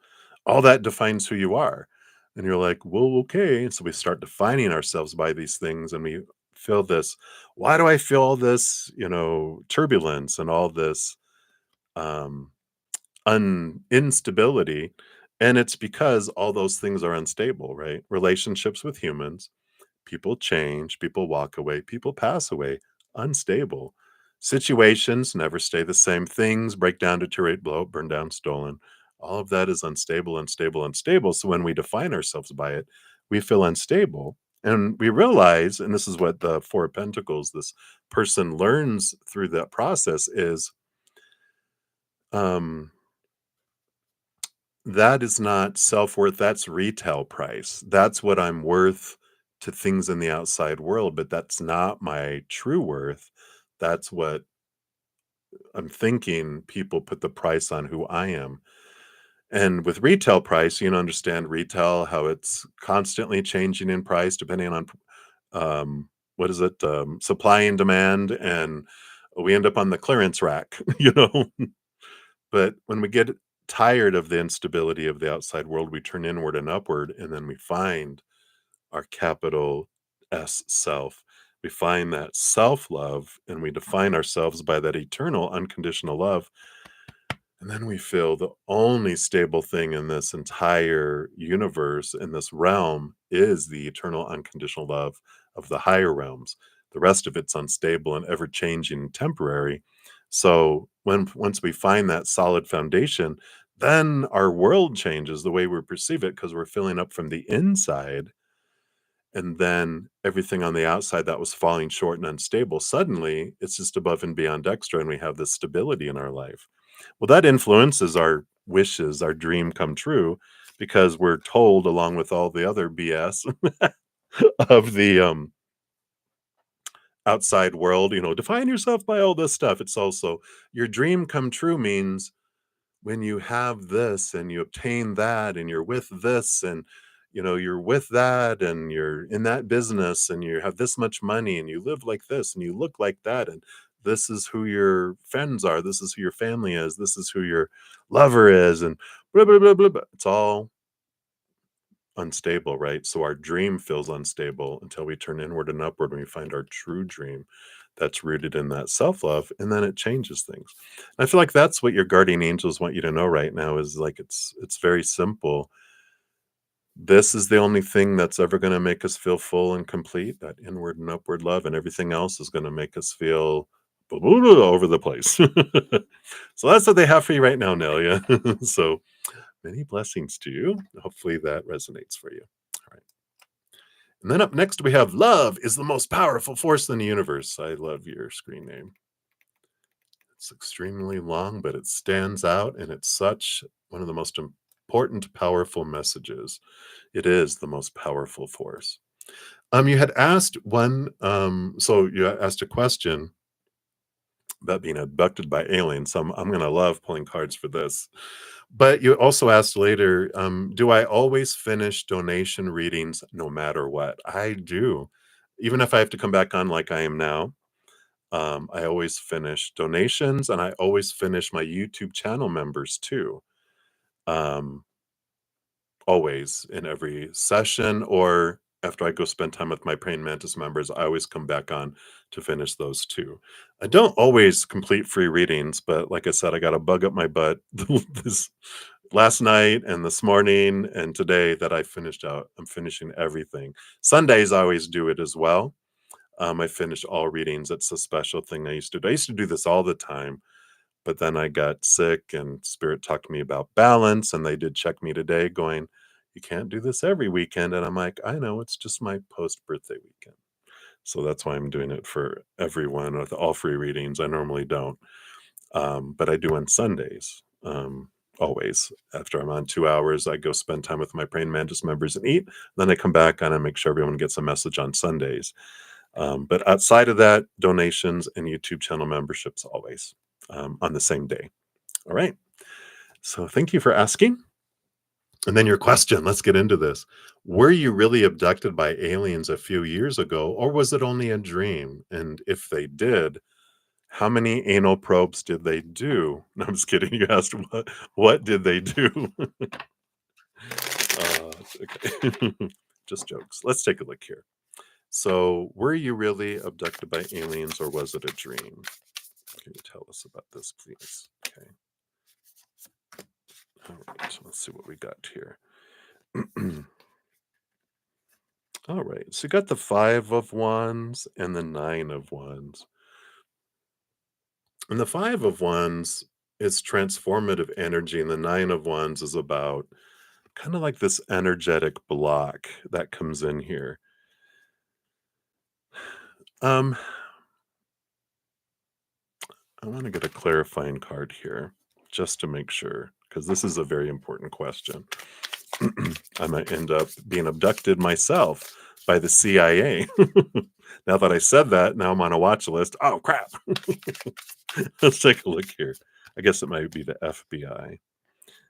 All that defines who you are. And you're like, well, okay. And so we start defining ourselves by these things, and we feel this, why do I feel all this, turbulence and all this um instability? And it's because all those things are unstable, right? Relationships with humans, people change, people walk away, people pass away, unstable. Situations never stay the same. Things break down, deteriorate, blow up, burn down, stolen. All of that is unstable, unstable, unstable. So when we define ourselves by it, we feel unstable. And we realize, and this is what the 4 of Pentacles, this person learns through that process, is um, that is not self-worth, that's retail price. That's what I'm worth to things in the outside world, but that's not my true worth. That's what I'm thinking people put the price on who I am. And with retail price, understand retail, how it's constantly changing in price depending on what is it? Supply and demand, and we end up on the clearance rack, you know. But when we get tired of the instability of the outside world, we turn inward and upward, and then we find our capital S self. We find that self love, and we define ourselves by that eternal, unconditional love. And then we feel the only stable thing in this entire universe, in this realm, is the eternal, unconditional love of the higher realms. The rest of it's unstable and ever changing and temporary. So once we find that solid foundation, then our world changes the way we perceive it, because we're filling up from the inside. and then everything on the outside that was falling short and unstable, suddenly it's just above and beyond extra, and we have this stability in our life. Well, that influences our wishes, our dream come true, because we're told, along with all the other BS of the outside world, define yourself by all this stuff. It's also your dream come true means when you have this and you obtain that and you're with this and you're with that and you're in that business and you have this much money and you live like this and you look like that and this is who your friends are, this is who your family is, this is who your lover is, and blah blah blah blah, blah. It's all unstable, right? So our dream feels unstable until we turn inward and upward and we find our true dream that's rooted in that self-love, and then it changes things. And I feel like that's what your guardian angels want you to know right now, is like it's very simple. This is the only thing that's ever going to make us feel full and complete, that inward and upward love, and everything else is going to make us feel over the place. So that's what they have for you right now, Nelia. So many blessings to you. Hopefully that resonates for you. All right. And then up next, we have love is the most powerful force in the universe. I love your screen name. It's extremely long, but it stands out, and it's such one of the most important, powerful messages. It is the most powerful force. You had asked so you asked a question about being abducted by aliens. So I'm going to love pulling cards for this. But you also asked later, do I always finish donation readings no matter what? I do. Even if I have to come back on like I am now, I always finish donations, and I always finish my YouTube channel members too. Um, Always in every session, or after I go spend time with my Praying Mantis members, I always come back on to finish those too. I don't always complete free readings, but like I said, I got a bug up my butt this last night and this morning and today that I finished out. I'm finishing everything. Sundays, I always do it as well. I finish all readings. It's a special thing I used to do. I used to do this all the time, but then I got sick and Spirit talked to me about balance, and they did check me today going, you can't do this every weekend. And I'm like, I know, it's just my post-birthday weekend. So that's why I'm doing it for everyone with all free readings. I normally don't, but I do on Sundays. Always after I'm on 2 hours, I go spend time with my Praying Mantis members and eat. Then I come back on and make sure everyone gets a message on Sundays. But outside of that, donations and YouTube channel memberships always on the same day. All right. So thank you for asking. And then your question, let's get into this. Were you really abducted by aliens a few years ago, or was it only a dream? And if they did, how many anal probes did they do? No, I'm just kidding. You asked what did they do? Okay. Just jokes. Let's take a look here. So, were you really abducted by aliens, or was it a dream? Can you tell us about this, please? Okay. All right. So let's see what we got here. All right. So you got the 5 of Wands and the 9 of Wands. And the 5 of Wands is transformative energy, and the 9 of Wands is about kind of like this energetic block that comes in here. Um, I want to get a clarifying card here just to make sure, because this is a very important question. I might end up being abducted myself by the CIA. Now that I said that, now I'm on a watch list. Oh, crap. Let's take a look here. I guess it might be the FBI.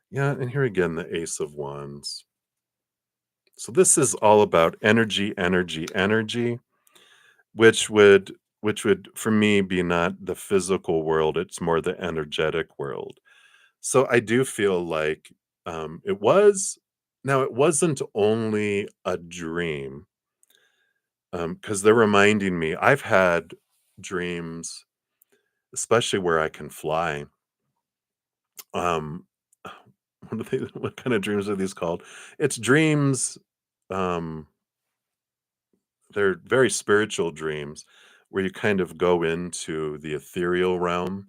Yeah, and here again, the Ace of Wands. So this is all about energy, energy, energy, which would for me be not the physical world, it's more the energetic world. So I do feel like it was, now it wasn't only a dream, because they're reminding me, I've had dreams, especially where I can fly. Um, what are they, what kind of dreams are these called? It's dreams, um, they're very spiritual dreams where you kind of go into the ethereal realm.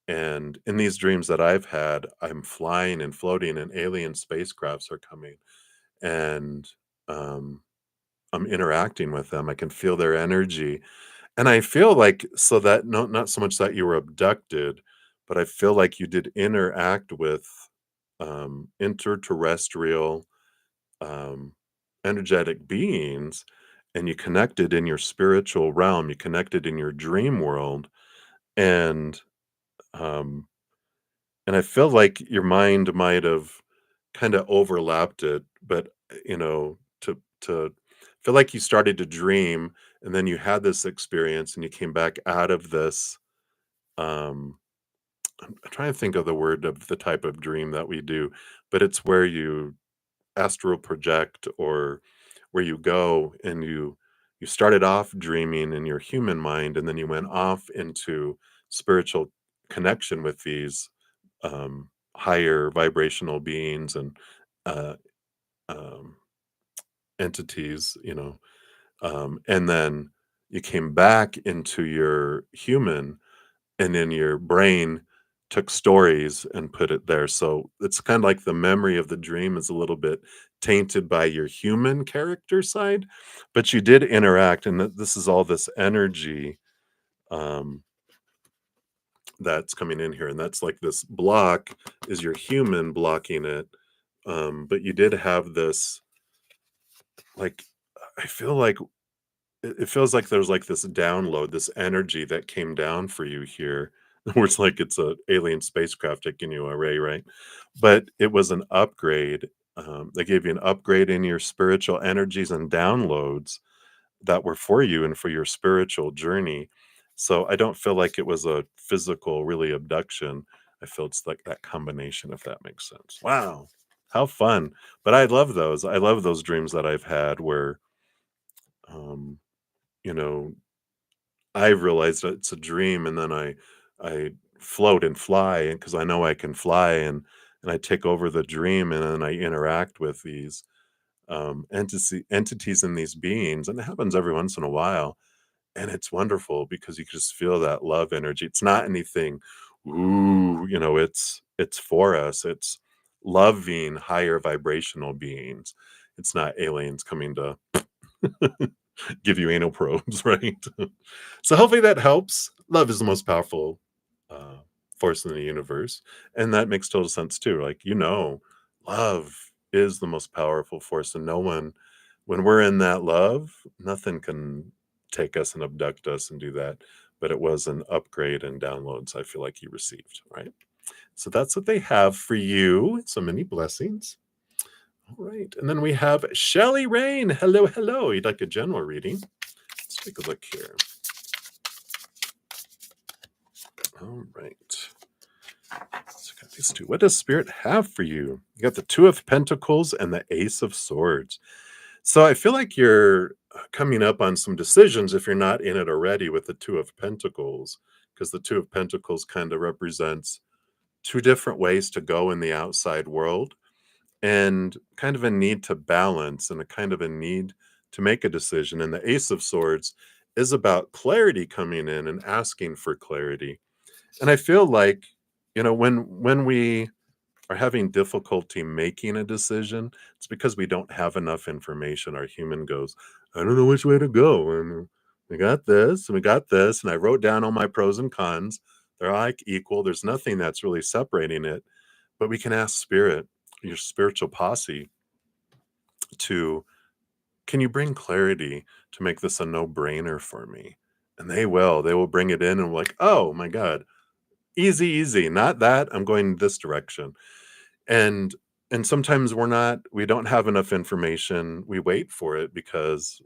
And in these dreams that I've had, I'm flying and floating, and alien spacecrafts are coming. And um, I'm interacting with them. I can feel their energy. And I feel like so that not so much that you were abducted, but I feel like you did interact with interterrestrial um, energetic beings, and you connected in your spiritual realm, you connected in your dream world, and um, and I feel like your mind might have kind of overlapped it, but to feel like you started to dream, and then you had this experience, and you came back out of this. Um, I'm trying to think of the word of the type of dream that we do, but it's where you astral project or where you go and you started off dreaming in your human mind and then you went off into spiritual connection with these higher vibrational beings and uh, um, entities, and then you came back into your human and then your brain took stories and put it there. So it's kind of like the memory of the dream is a little bit tainted by your human character side, but you did interact, and this is all this energy um, that's coming in here, and that's like this block is your human blocking it. But you did have this, like, I feel like it feels like there's like this download, this energy that came down for you here, where it's like it's a alien spacecraft taking you away, right? But it was an upgrade. They gave you an upgrade in your spiritual energies and downloads that were for you and for your spiritual journey. So I don't feel like it was a physical, really abduction. I feel it's like that combination, if that makes sense. Wow, how fun! But I love those. I love those dreams that I've had where, um, you know, I realized that it's a dream, and then I float and fly because I know I can fly, and I take over the dream, and then I interact with these entities and these beings, and it happens every once in a while, and it's wonderful because you can just feel that love energy. It's not anything, ooh, it's for us. It's loving higher vibrational beings. It's not aliens coming to give you anal probes, right? So hopefully that helps. Love is the most powerful uh, force in the universe, and that makes total sense too. Like love is the most powerful force, and no one, when we're in that love, nothing can take us and abduct us and do that. But it was an upgrade and downloads I feel like you received, right? So that's what they have for you. So many blessings. All right. And then we have Shelly Raine. Hello, hello. You'd like a general reading? Let's take a look here. All right. So got these two. What does Spirit have for you? You got the Two of Pentacles and the Ace of Swords. So I feel like you're coming up on some decisions if you're not in it already with the Two of Pentacles, because the Two of Pentacles kind of represents two different ways to go in the outside world and kind of a need to balance and a kind of a need to make a decision. And the Ace of Swords is about clarity coming in and asking for clarity. And I feel like, when we are having difficulty making a decision, it's because we don't have enough information. Our human goes, I don't know which way to go. And we got this and we got this. And I wrote down all my pros and cons. They're like equal. There's nothing that's really separating it. But we can ask Spirit, your spiritual posse, to, can you bring clarity to make this a no-brainer for me? And they will bring it in, and we're like, oh my God, easy, not that, I'm going this direction. And sometimes we don't have enough information. We wait for it because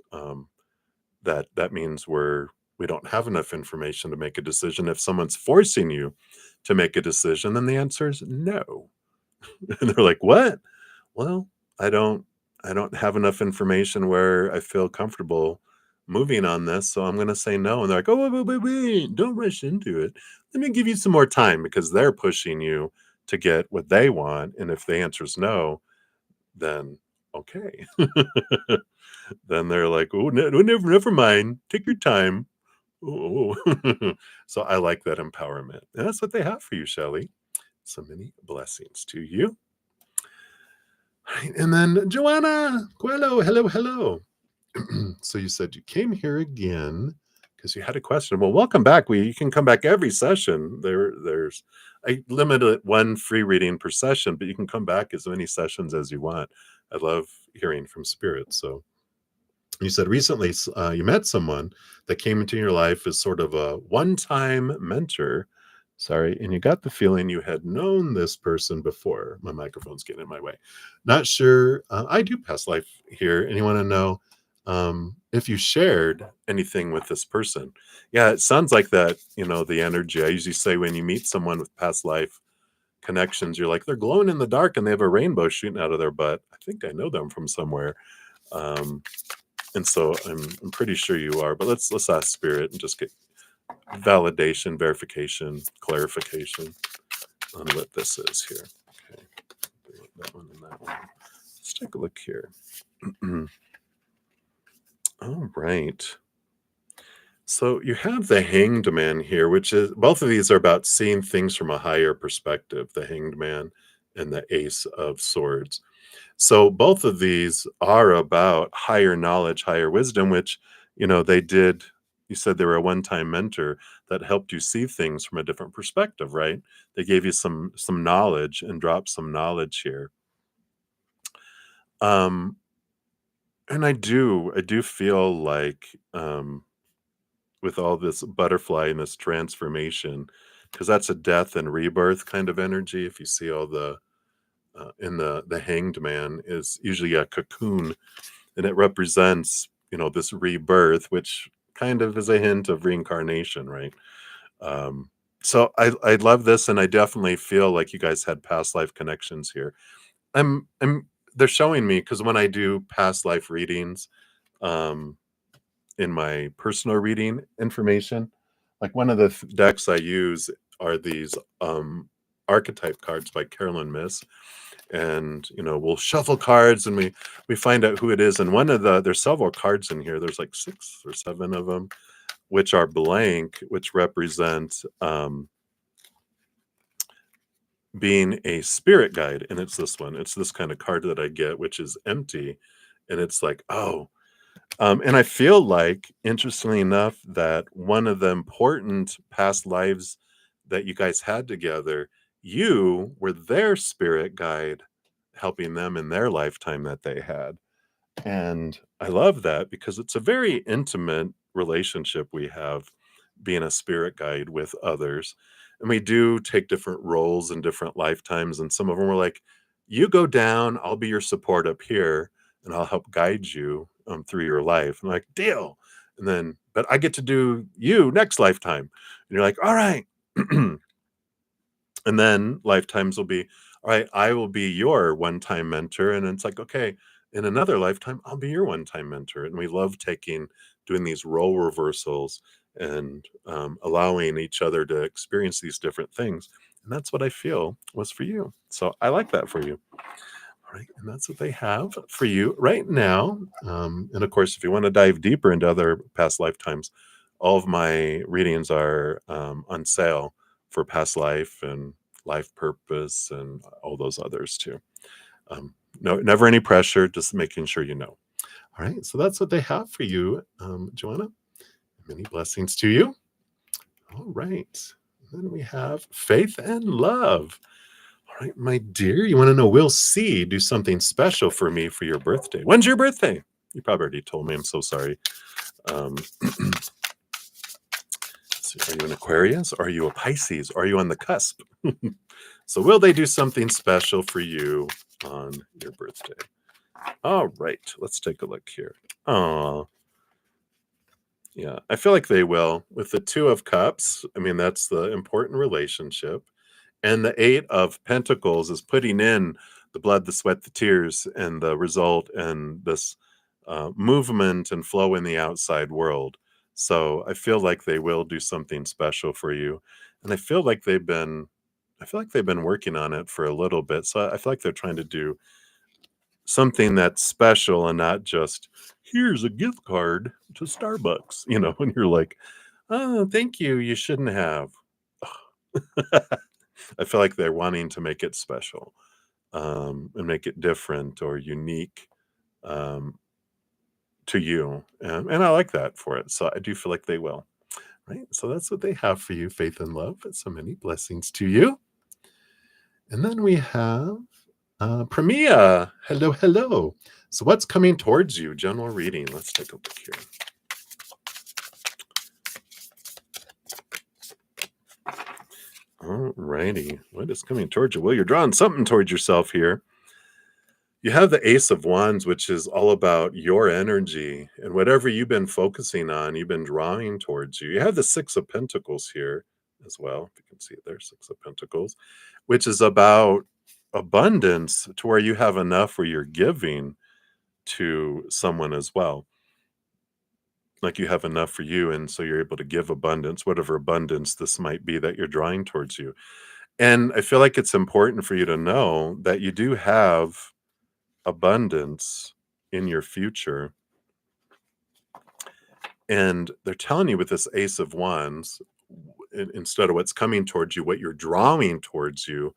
that means we don't have enough information to make a decision. If someone's forcing you to make a decision, then the answer is no. And they're like, what? Well, I don't I don't have enough information where I feel comfortable moving on this, so I'm gonna say no. And they're like, oh, wait, don't rush into it. Let me give you some more time, because they're pushing you to get what they want. And if the answer is no, then okay. Then they're like, oh, never mind. Take your time. Oh. So I like that empowerment. And that's what they have for you, Shelly. So many blessings to you. Right, and then Joana Coelho, hello. So you said you came here again because you had a question. Well, welcome back. You can come back every session. There's I limited one free reading per session, but you can come back as many sessions as you want. I love hearing from spirit. So you said recently you met someone that came into your life as sort of a one-time mentor. Sorry, and you got the feeling you had known this person before. My microphone's getting in my way. Not sure. I do past life here, and you want to know if you shared anything with this person. Yeah, it sounds like that. The energy. I usually say when you meet someone with past life connections, you're like they're glowing in the dark and they have a rainbow shooting out of their butt. I think I know them from somewhere. Um, and so I'm pretty sure you are, but let's ask spirit and just get validation, verification, clarification on what this is here. Okay, that one and that one. Let's take a look here. All right. So you have the Hanged Man here, which is both of these are about seeing things from a higher perspective. The Hanged Man and the Ace of Swords. So both of these are about higher knowledge, higher wisdom, which, they did. You said they were a one-time mentor that helped you see things from a different perspective, right? They gave you some knowledge and dropped some knowledge here. Um, and I do feel like with all this butterfly and this transformation, because that's a death and rebirth kind of energy. If you see all the in the Hanged Man is usually a cocoon, and it represents this rebirth, which kind of is a hint of reincarnation, right? So I love this, and I definitely feel like you guys had past life connections here. I'm they're showing me, because when I do past life readings um in my personal reading information, like one of the decks I use are these archetype cards by Carolyn Miss, and we'll shuffle cards and we find out who it is, and there's several cards in here, there's like 6 or 7 of them, which are blank, which represent being a spirit guide. And it's this kind of card that I get, which is empty, and it's like, oh. And I feel like, interestingly enough, that one of the important past lives that you guys had together, you were their spirit guide, helping them in their lifetime that they had. And I love that because it's a very intimate relationship we have, being a spirit guide with others. And we do take different roles in different lifetimes. And some of them were like, you go down, I'll be your support up here, and I'll help guide you through your life. I'm like, deal. And then, but I get to do you next lifetime. And you're like, all right. And then lifetimes will be, all right, I will be your one-time mentor. And it's like, okay, in another lifetime, I'll be your one-time mentor. And we love doing these role reversals and allowing each other to experience these different things. And that's what I feel was for you. So I like that for you. All right. And that's what they have for you right now. And of course, if you want to dive deeper into other past lifetimes, all of my readings are on sale for past life and life purpose and all those others too. No, never any pressure, just making sure you know. All right. So that's what they have for you, Joanna. Many blessings to you. All right. Then we have faith and love. All right, my dear, you want to know, will C do something special for me for your birthday? When's your birthday? You probably already told me. I'm so sorry. Are you an Aquarius? Are you a Pisces? Are you on the cusp? So will they do something special for you on your birthday? All right, let's take a look here. Oh, yeah, I feel like they will. With the 2 of Cups, I mean, that's the important relationship. And the 8 of Pentacles is putting in the blood, the sweat, the tears, and the result, and this movement and flow in the outside world. So I feel like they will do something special for you, and I feel like they've been working on it for a little bit. So I feel like they're trying to do something that's special and not just, here's a gift card to Starbucks, and you're like, oh, thank you. You shouldn't have. I feel like they're wanting to make it special and make it different or unique, to you. And I like that for it. So I do feel like they will. Right. So that's what they have for you, faith and love. So many blessings to you. And then we have Pramilaa. Hello, hello. So what's coming towards you? General reading. Let's take a look here. All righty. What is coming towards you? Well, you're drawing something towards yourself here. You have the Ace of Wands, which is all about your energy and whatever you've been focusing on, you've been drawing towards you. You have the Six of Pentacles here as well. If you can see it there, Six of Pentacles, which is about abundance to where you have enough where you're giving to someone as well. Like you have enough for you, and so you're able to give abundance, whatever abundance this might be that you're drawing towards you. And I feel like it's important for you to know that you do have abundance in your future. And they're telling you with this Ace of Wands, instead of what's coming towards you, what you're drawing towards you,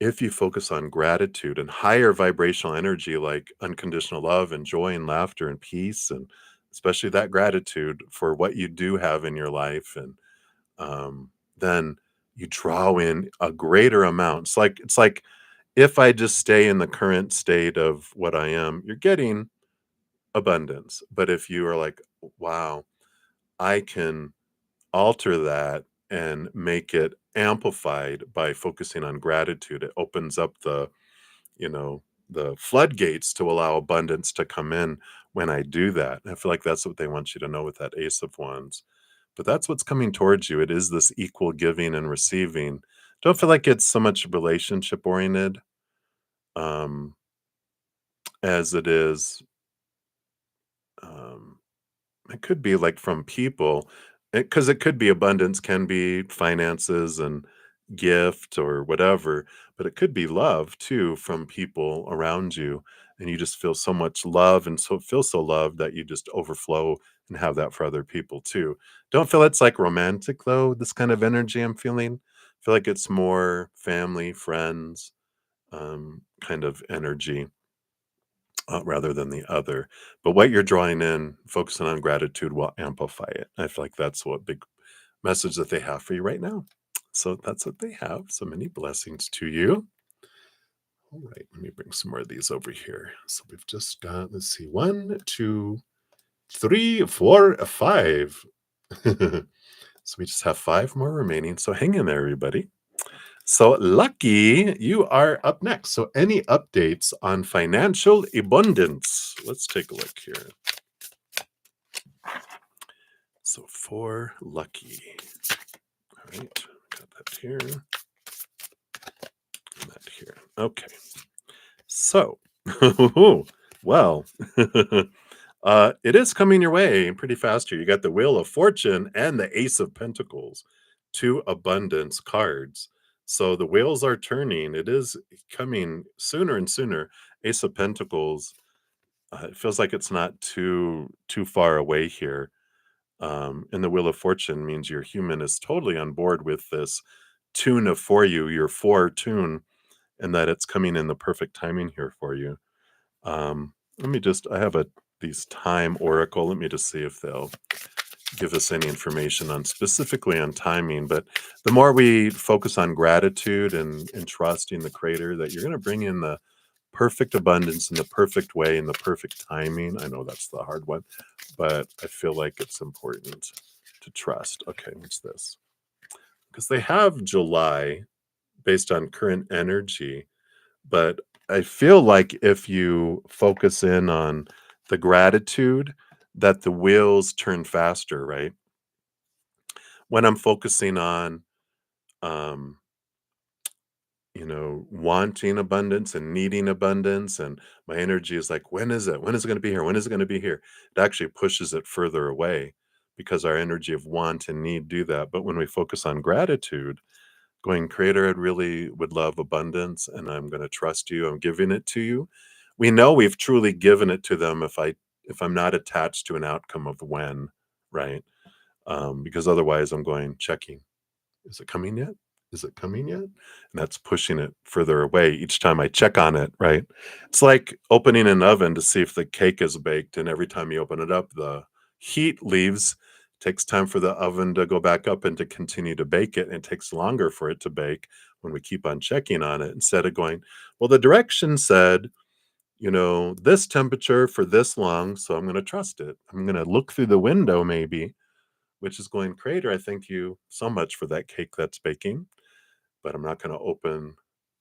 if you focus on gratitude and higher vibrational energy like unconditional love and joy and laughter and peace, and especially that gratitude for what you do have in your life, and then you draw in a greater amount. It's like if I just stay in the current state of what I am, you're getting abundance. But if you are like, wow, I can alter that and make it amplified by focusing on gratitude, it opens up the, the floodgates to allow abundance to come in when I do that. I feel like that's what they want you to know with that Ace of Wands. But that's what's coming towards you. It is this equal giving and receiving. Don't feel like it's so much relationship oriented as it is. It could be like from people, because it could be abundance, can be finances and gift or whatever, but it could be love too from people around you. And you just feel so much love and so feel so loved that you just overflow and have that for other people too. Don't feel it's like romantic though, this kind of energy I'm feeling. I feel like it's more family, friends, kind of energy rather than the other. But what you're drawing in, focusing on gratitude will amplify it. I feel like that's what big message that they have for you right now. So that's what they have. So many blessings to you. All right, let me bring some more of these over here. So we've just got, let's see, 1, 2, 3, 4, 5. So we just have 5 more remaining. So hang in there, everybody. So Lucky, you are up next. So any updates on financial abundance? Let's take a look here. So for Lucky. All right, got that here. And that here. Okay. So, well, it is coming your way pretty fast here. You got the Wheel of Fortune and the Ace of Pentacles, 2 abundance cards. So the wheels are turning. It is coming sooner and sooner. Ace of Pentacles. It feels like it's not too far away here. And the Wheel of Fortune means your human is totally on board with this tune for you, your tune, and that it's coming in the perfect timing here for you. Let me just, I have these time oracle. Let me just see if they'll give us any information on specifically on timing. But the more we focus on gratitude and trusting the creator that you're going to bring in the perfect abundance in the perfect way, in the perfect timing. I know that's the hard one, but I feel like it's important to trust. Okay, what's this? Because they have July based on current energy, but I feel like if you focus in on the gratitude, that the wheels turn faster, right? When I'm focusing on, um, wanting abundance and needing abundance, and my energy is like, when is it? When is it going to be here? When is it going to be here? It actually pushes it further away because our energy of want and need do that. But when we focus on gratitude, going, Creator, I really would love abundance, and I'm going to trust you. I'm giving it to you. We know we've truly given it to them if I'm not attached to an outcome of when, right? Because otherwise I'm going, checking. Is it coming yet? Is it coming yet? And that's pushing it further away each time I check on it, right? It's like opening an oven to see if the cake is baked, and every time you open it up, the heat leaves. Takes time for the oven to go back up and to continue to bake it, and it takes longer for it to bake when we keep on checking on it instead of going, well, the direction said, this temperature for this long, so I'm going to trust it. I'm going to look through the window maybe, which is going, Creator, I thank you so much for that cake that's baking, but I'm not going to open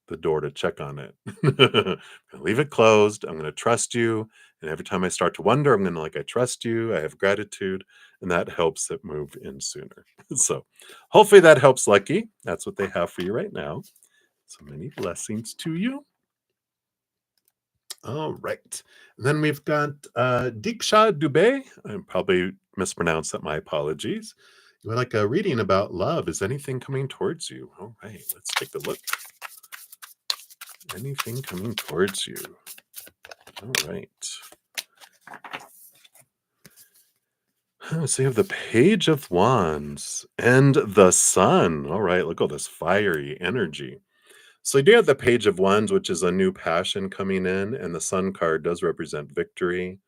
the door to check on it. I'm going to leave it closed. I'm going to trust you. And every time I start to wonder, I'm going to I trust you. I have gratitude. And that helps it move in sooner. So hopefully that helps, Lucky. That's what they have for you right now. So many blessings to you. All right. And then we've got Diksha Dubey. I probably mispronounced that. My apologies. You would like a reading about love. Is anything coming towards you? All right. Let's take a look. Anything coming towards you? All right. So you have the Page of Wands and the Sun. All right. Look at all this fiery energy. So you do have the Page of Wands, which is a new passion coming in, and the Sun card does represent victory.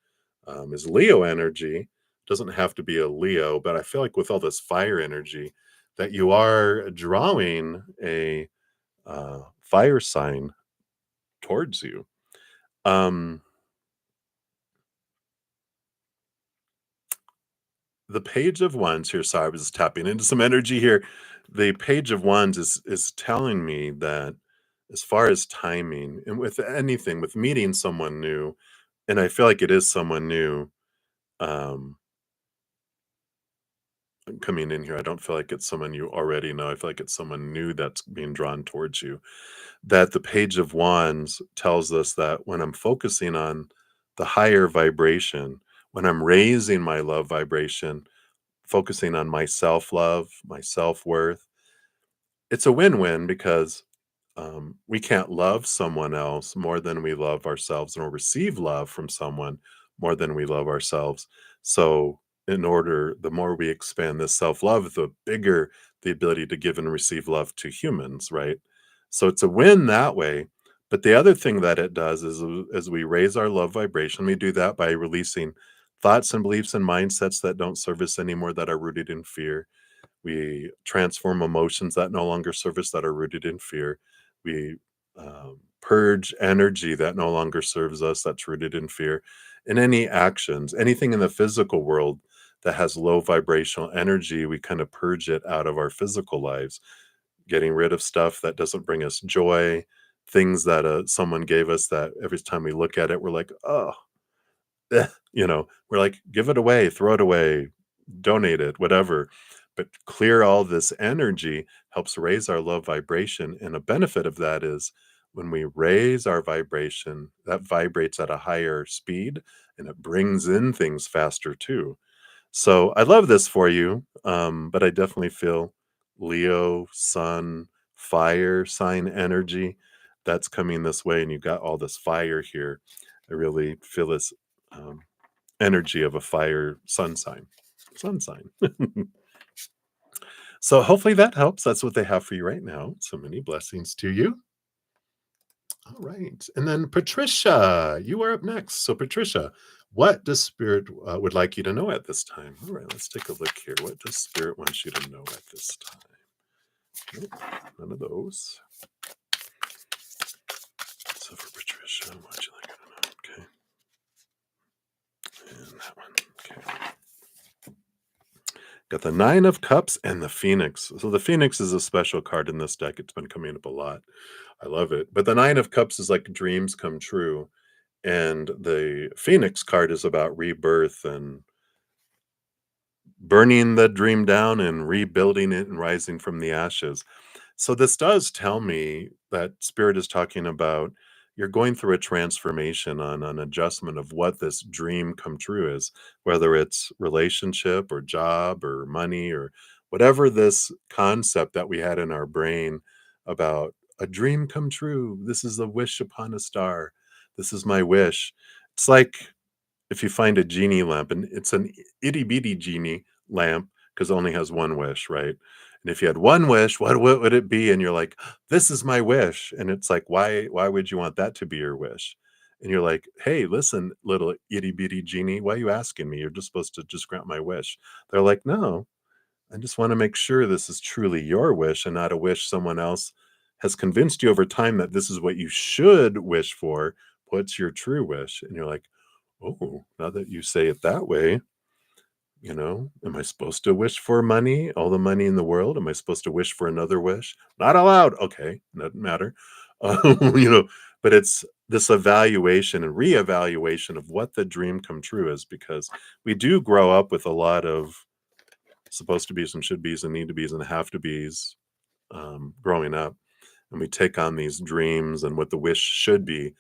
Is Leo energy. Doesn't have to be a Leo, but I feel like with all this fire energy, that you are drawing a fire sign towards you. The Page of Wands here. Sorry, I was tapping into some energy here. The Page of Wands is telling me that as far as timing and with anything, with meeting someone new, and I feel like it is someone new, coming in here. I don't feel like it's someone you already know. I feel like it's someone new that's being drawn towards you. That the Page of Wands tells us that when I'm focusing on the higher vibration, when I'm raising my love vibration, focusing on my self-love, my self-worth, it's a win-win because we can't love someone else more than we love ourselves, nor receive love from someone more than we love ourselves. So, the more we expand this self love, the bigger the ability to give and receive love to humans, right? So, it's a win that way. But the other thing that it does is as we raise our love vibration, we do that by releasing thoughts and beliefs and mindsets that don't serve us anymore, that are rooted in fear. We transform emotions that no longer serve us, that are rooted in fear. We purge energy that no longer serves us, that's rooted in fear. And any actions, anything in the physical world that has low vibrational energy, we kind of purge it out of our physical lives, getting rid of stuff that doesn't bring us joy, things that someone gave us that every time we look at it, we're like, oh, we're like, give it away, throw it away, donate it, whatever. But clear all this energy helps raise our love vibration. And a benefit of that is when we raise our vibration, that vibrates at a higher speed and it brings in things faster too. So I love this for you. But I definitely feel Leo, Sun, fire sign energy that's coming this way. And you got all this fire here. I really feel this um, energy of a fire sun sign. Sun sign. So hopefully that helps. That's what they have for you right now. So many blessings to you. All right. And then Patricia, you are up next. So Patricia, what does Spirit would like you to know at this time? All right, let's take a look here. What does Spirit want you to know at this time? Nope, none of those. So for Patricia, what would you like to know? Okay. And that one. Okay. Got the Nine of Cups and the Phoenix. So the Phoenix is a special card in this deck. It's been coming up a lot. I love it. But the Nine of Cups is like dreams come true. And the Phoenix card is about rebirth and burning the dream down and rebuilding it and rising from the ashes. So this does tell me that Spirit is talking about you're going through a transformation on an adjustment of what this dream come true is, whether it's relationship or job or money or whatever this concept that we had in our brain about a dream come true. This is a wish upon a star. This is my wish. It's like if you find a genie lamp and it's an itty bitty genie lamp because it only has one wish, right? And if you had one wish, what would it be? And you're like, this is my wish. And it's like, why would you want that to be your wish? And you're like, hey, listen, little itty bitty genie, why are you asking me? You're just supposed to just grant my wish. They're like, no, I just want to make sure this is truly your wish and not a wish someone else has convinced you over time that this is what you should wish for. What's your true wish? And you're like, oh, now that you say it that way, am I supposed to wish for money, all the money in the world? Am I supposed to wish for another wish? Not allowed. Okay, doesn't matter. But it's this evaluation and reevaluation of what the dream come true is, because we do grow up with a lot of supposed to be and should be's and need to be's and have to be's growing up. And we take on these dreams and what the wish should be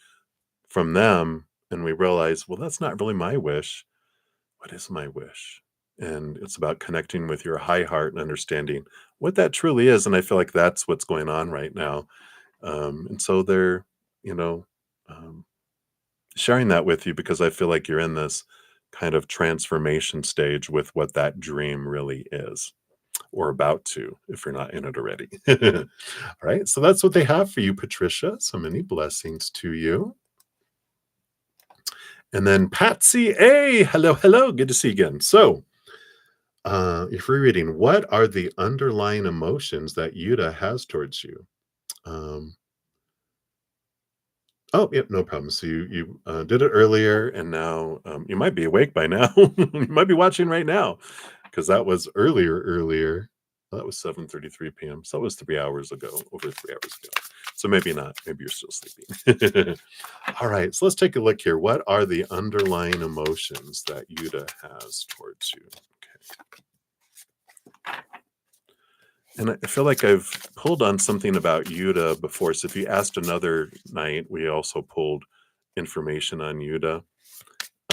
from them. And we realize, well, that's not really my wish. What is my wish? And it's about connecting with your high heart and understanding what that truly is. And I feel like that's what's going on right now. And so they're, you know, um, sharing that with you because I feel like you're in this kind of transformation stage with what that dream really is, or about to, if you're not in it already. All right. So that's what they have for you, Patricia. So many blessings to you. And then Patsy A. Hello. Good to see you again. So, if you're reading, what are the underlying emotions that Yuta has towards you? Oh, yep, no problem. So you did it earlier, and now you might be awake by now. You might be watching right now, because that was earlier. Well, that was 7:33 p.m. So that was 3 hours ago, over 3 hours ago. So maybe not. Maybe you're still sleeping. All right. So let's take a look here. What are the underlying emotions that Yuta has towards you? Okay. And I feel like I've pulled on something about Yuta before. So if you asked another night, we also pulled information on Yuta.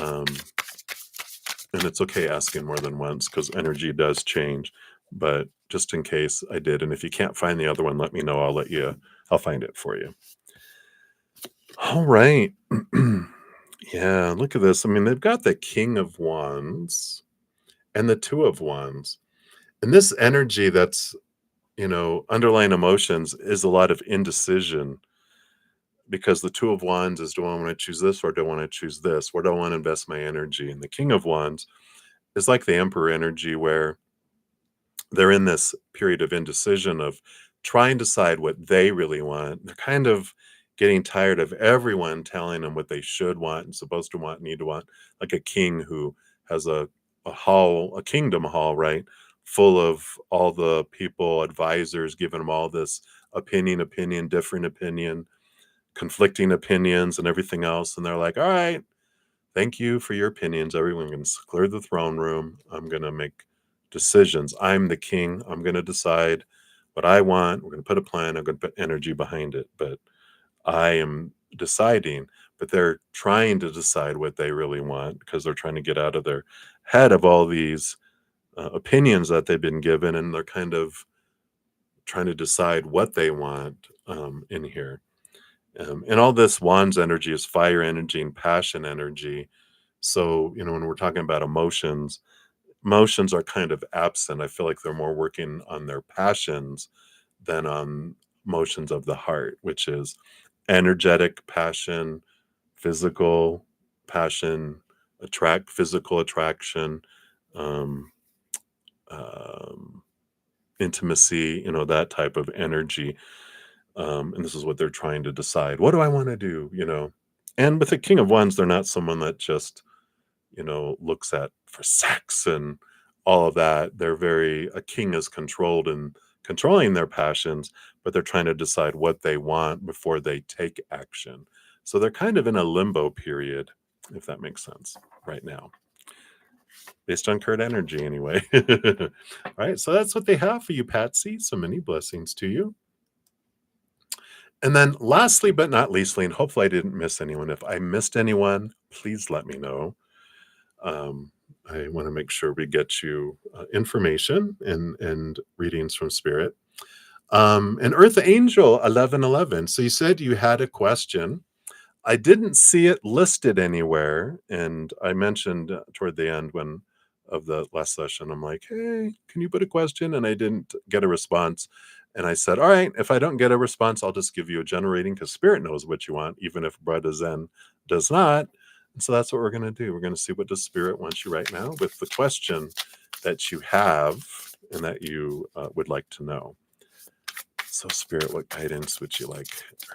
And it's okay asking more than once because energy does change. But just in case I did, and if you can't find the other one, let me know. I'll find it for you. All right. Yeah, look at this. I mean, they've got the King of Wands and the Two of Wands. And this energy that's, underlying emotions is a lot of indecision, because the Two of Wands is, do I want to choose this or do I want to choose this? Where do I want to invest my energy? And the King of Wands is like the Emperor energy, where they're in this period of indecision of trying to decide what they really want. They're kind of getting tired of everyone telling them what they should want and supposed to want, need to want, like a king who has a hall, a kingdom hall, right? Full of all the people, advisors, giving them all this opinion, different opinion, conflicting opinions and everything else. And they're like, all right, thank you for your opinions. Everyone can clear the throne room. I'm going to make decisions. I'm the king. I'm going to decide what I want. We're going to put a plan. I'm going to put energy behind it. But I am deciding. But they're trying to decide what they really want because they're trying to get out of their head of all these opinions that they've been given. And they're kind of trying to decide what they want in here. And all this Wands energy is fire energy and passion energy. So, when we're talking about emotions are kind of absent. I feel like they're more working on their passions than on motions of the heart, which is energetic passion, physical passion, physical attraction, um, intimacy, that type of energy. And this is what they're trying to decide. What do I want to do? And with the King of Wands, they're not someone that just, looks at for sex and all of that. A king is controlled and controlling their passions, but they're trying to decide what they want before they take action. So they're kind of in a limbo period, if that makes sense, right now. Based on current energy, anyway. All right, so that's what they have for you, Patsy. So many blessings to you. And then lastly, but not leastly, and hopefully I didn't miss anyone. If I missed anyone, please let me know. I want to make sure we get you information and readings from Spirit. And Earth Angel 1111. So you said you had a question. I didn't see it listed anywhere. And I mentioned toward the end when of the last session. I'm like, hey, can you put a question? And I didn't get a response. And I said, all right, if I don't get a response, I'll just give you a general reading because Spirit knows what you want, even if Brother Zen does not. And so that's what we're going to do. We're going to see what the Spirit wants you right now with the question that you have and that you would like to know. So, Spirit, what guidance would you like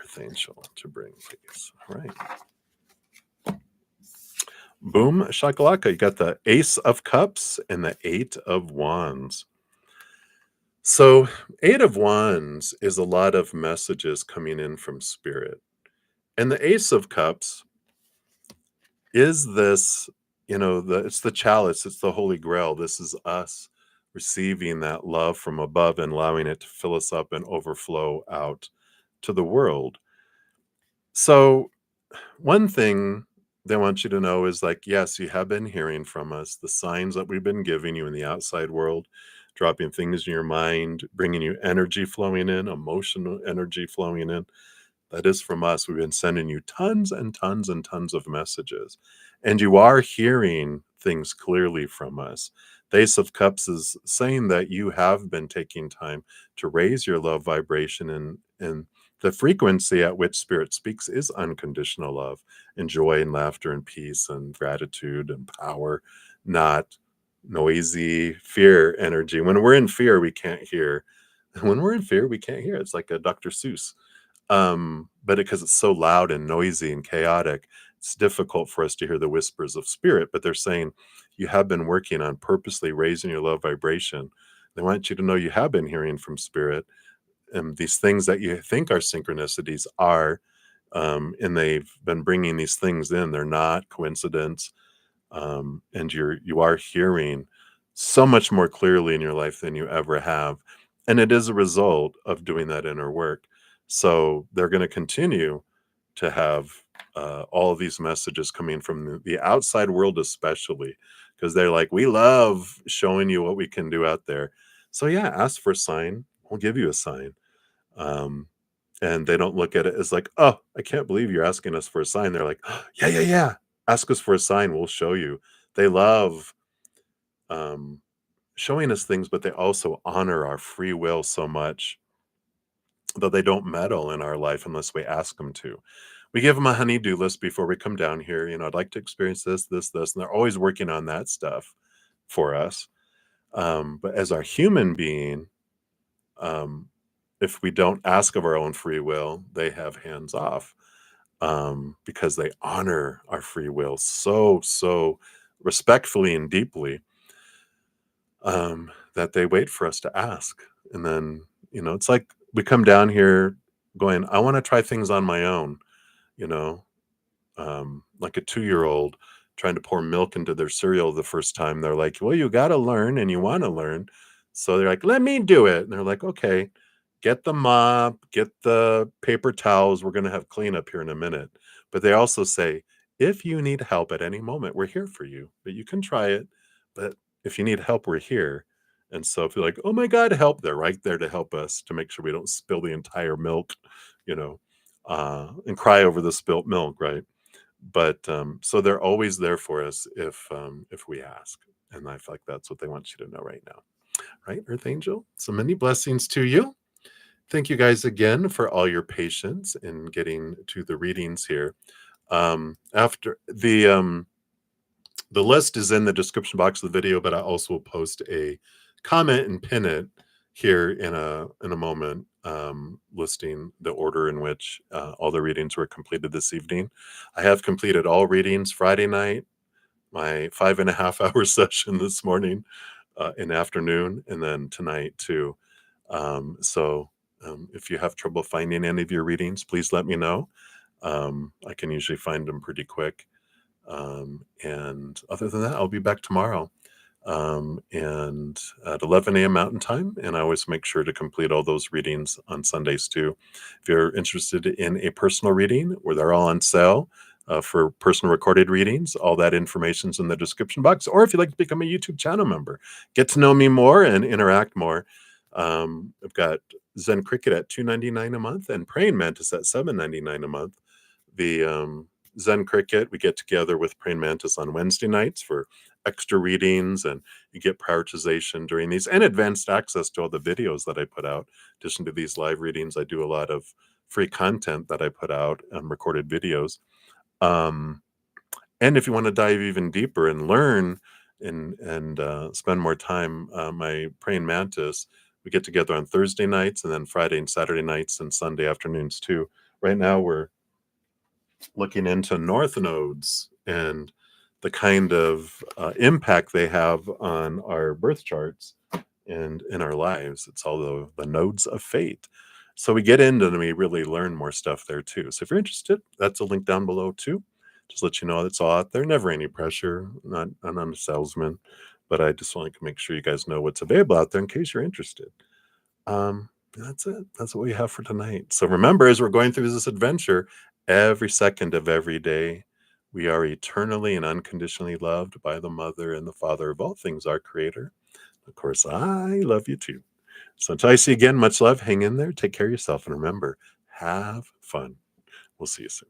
Earth Angel to bring, please? All right. Boom, shakalaka. You got the Ace of Cups and the Eight of Wands. So, Eight of Wands is a lot of messages coming in from Spirit. And the Ace of Cups is this, it's the chalice, it's the Holy Grail. This is us receiving that love from above and allowing it to fill us up and overflow out to the world. So, one thing they want you to know is like, yes, you have been hearing from us, the signs that we've been giving you in the outside world, dropping things in your mind, bringing you energy flowing in, emotional energy flowing in. That is from us. We've been sending you tons and tons and tons of messages. And you are hearing things clearly from us. The Ace of Cups is saying that you have been taking time to raise your love vibration, and the frequency at which Spirit speaks is unconditional love and joy and laughter and peace and gratitude and power, not noisy fear energy. When we're in fear, we can't hear. When we're in fear, we can't hear. It's like a Dr. Seuss. But because it's so loud and noisy and chaotic, it's difficult for us to hear the whispers of Spirit. But they're saying you have been working on purposely raising your love vibration. They want you to know you have been hearing from Spirit, and these things that you think are synchronicities are, and they've been bringing these things in. They're not coincidence, and you are hearing so much more clearly in your life than you ever have, and it is a result of doing that inner work. So they're going to continue to have all of these messages coming from the outside world, especially because they're like, we love showing you what we can do out there. So yeah, ask for a sign. We'll give you a sign. And they don't look at it as like, oh, I can't believe you're asking us for a sign. They're like, oh, yeah. Ask us for a sign. We'll show you. They love showing us things, but they also honor our free will so much that they don't meddle in our life unless we ask them to. We give them a honey-do list before we come down here. I'd like to experience this, and they're always working on that stuff for us. But as our human being, if we don't ask of our own free will, they have hands off, because they honor our free will so respectfully and deeply, that they wait for us to ask. And then, it's like we come down here going, I want to try things on my own, you know, like a 2-year-old trying to pour milk into their cereal the first time. They're like, well, you got to learn and you want to learn. So they're like, let me do it. And they're like, okay, get the mop, get the paper towels. We're going to have cleanup here in a minute. But they also say, if you need help at any moment, we're here for you, but you can try it. But if you need help, we're here. And so if you're like, oh my God, help, they're right there to help us to make sure we don't spill the entire milk, and cry over the spilt milk, right? But so they're always there for us if we ask. And I feel like that's what they want you to know right now. Right, Earth Angel? So many blessings to you. Thank you guys again for all your patience in getting to the readings here. After the list is in the description box of the video, but I also will post a comment and pin it here in a moment, listing the order in which all the readings were completed this evening. I have completed all readings Friday night, my 5.5 hour session this morning, in the afternoon, and then tonight too. If you have trouble finding any of your readings, please let me know. I can usually find them pretty quick. And other than that, I'll be back tomorrow, and at 11 a.m. Mountain Time. And I always make sure to complete all those readings on Sundays too. If you're interested in a personal reading, where they're all on sale, for personal recorded readings, all that information's in the description box. Or if you'd like to become a YouTube channel member, get to know me more and interact more. I've got Zen Cricket at $2.99 a month and Praying Mantis at $7.99 a month. The Zen Cricket, we get together with Praying Mantis on Wednesday nights for extra readings, and you get prioritization during these and advanced access to all the videos that I put out. In addition to these live readings, I do a lot of free content that I put out and recorded videos. And if you want to dive even deeper and learn and spend more time, my Praying Mantis, we get together on Thursday nights and then Friday and Saturday nights and Sunday afternoons too. Right now we're looking into north nodes and the kind of impact they have on our birth charts and in our lives. It's all the nodes of fate. So we get into and we really learn more stuff there too. So if you're interested, that's a link down below too. Just let you know it's all out there. Never any pressure. I'm not a salesman, but I just want to make sure you guys know what's available out there in case you're interested. That's it. That's what we have for tonight. So remember, as we're going through this adventure, every second of every day, we are eternally and unconditionally loved by the Mother and the Father of all things, our Creator. Of course, I love you too. So until I see you again, much love. Hang in there. Take care of yourself. And remember, have fun. We'll see you soon.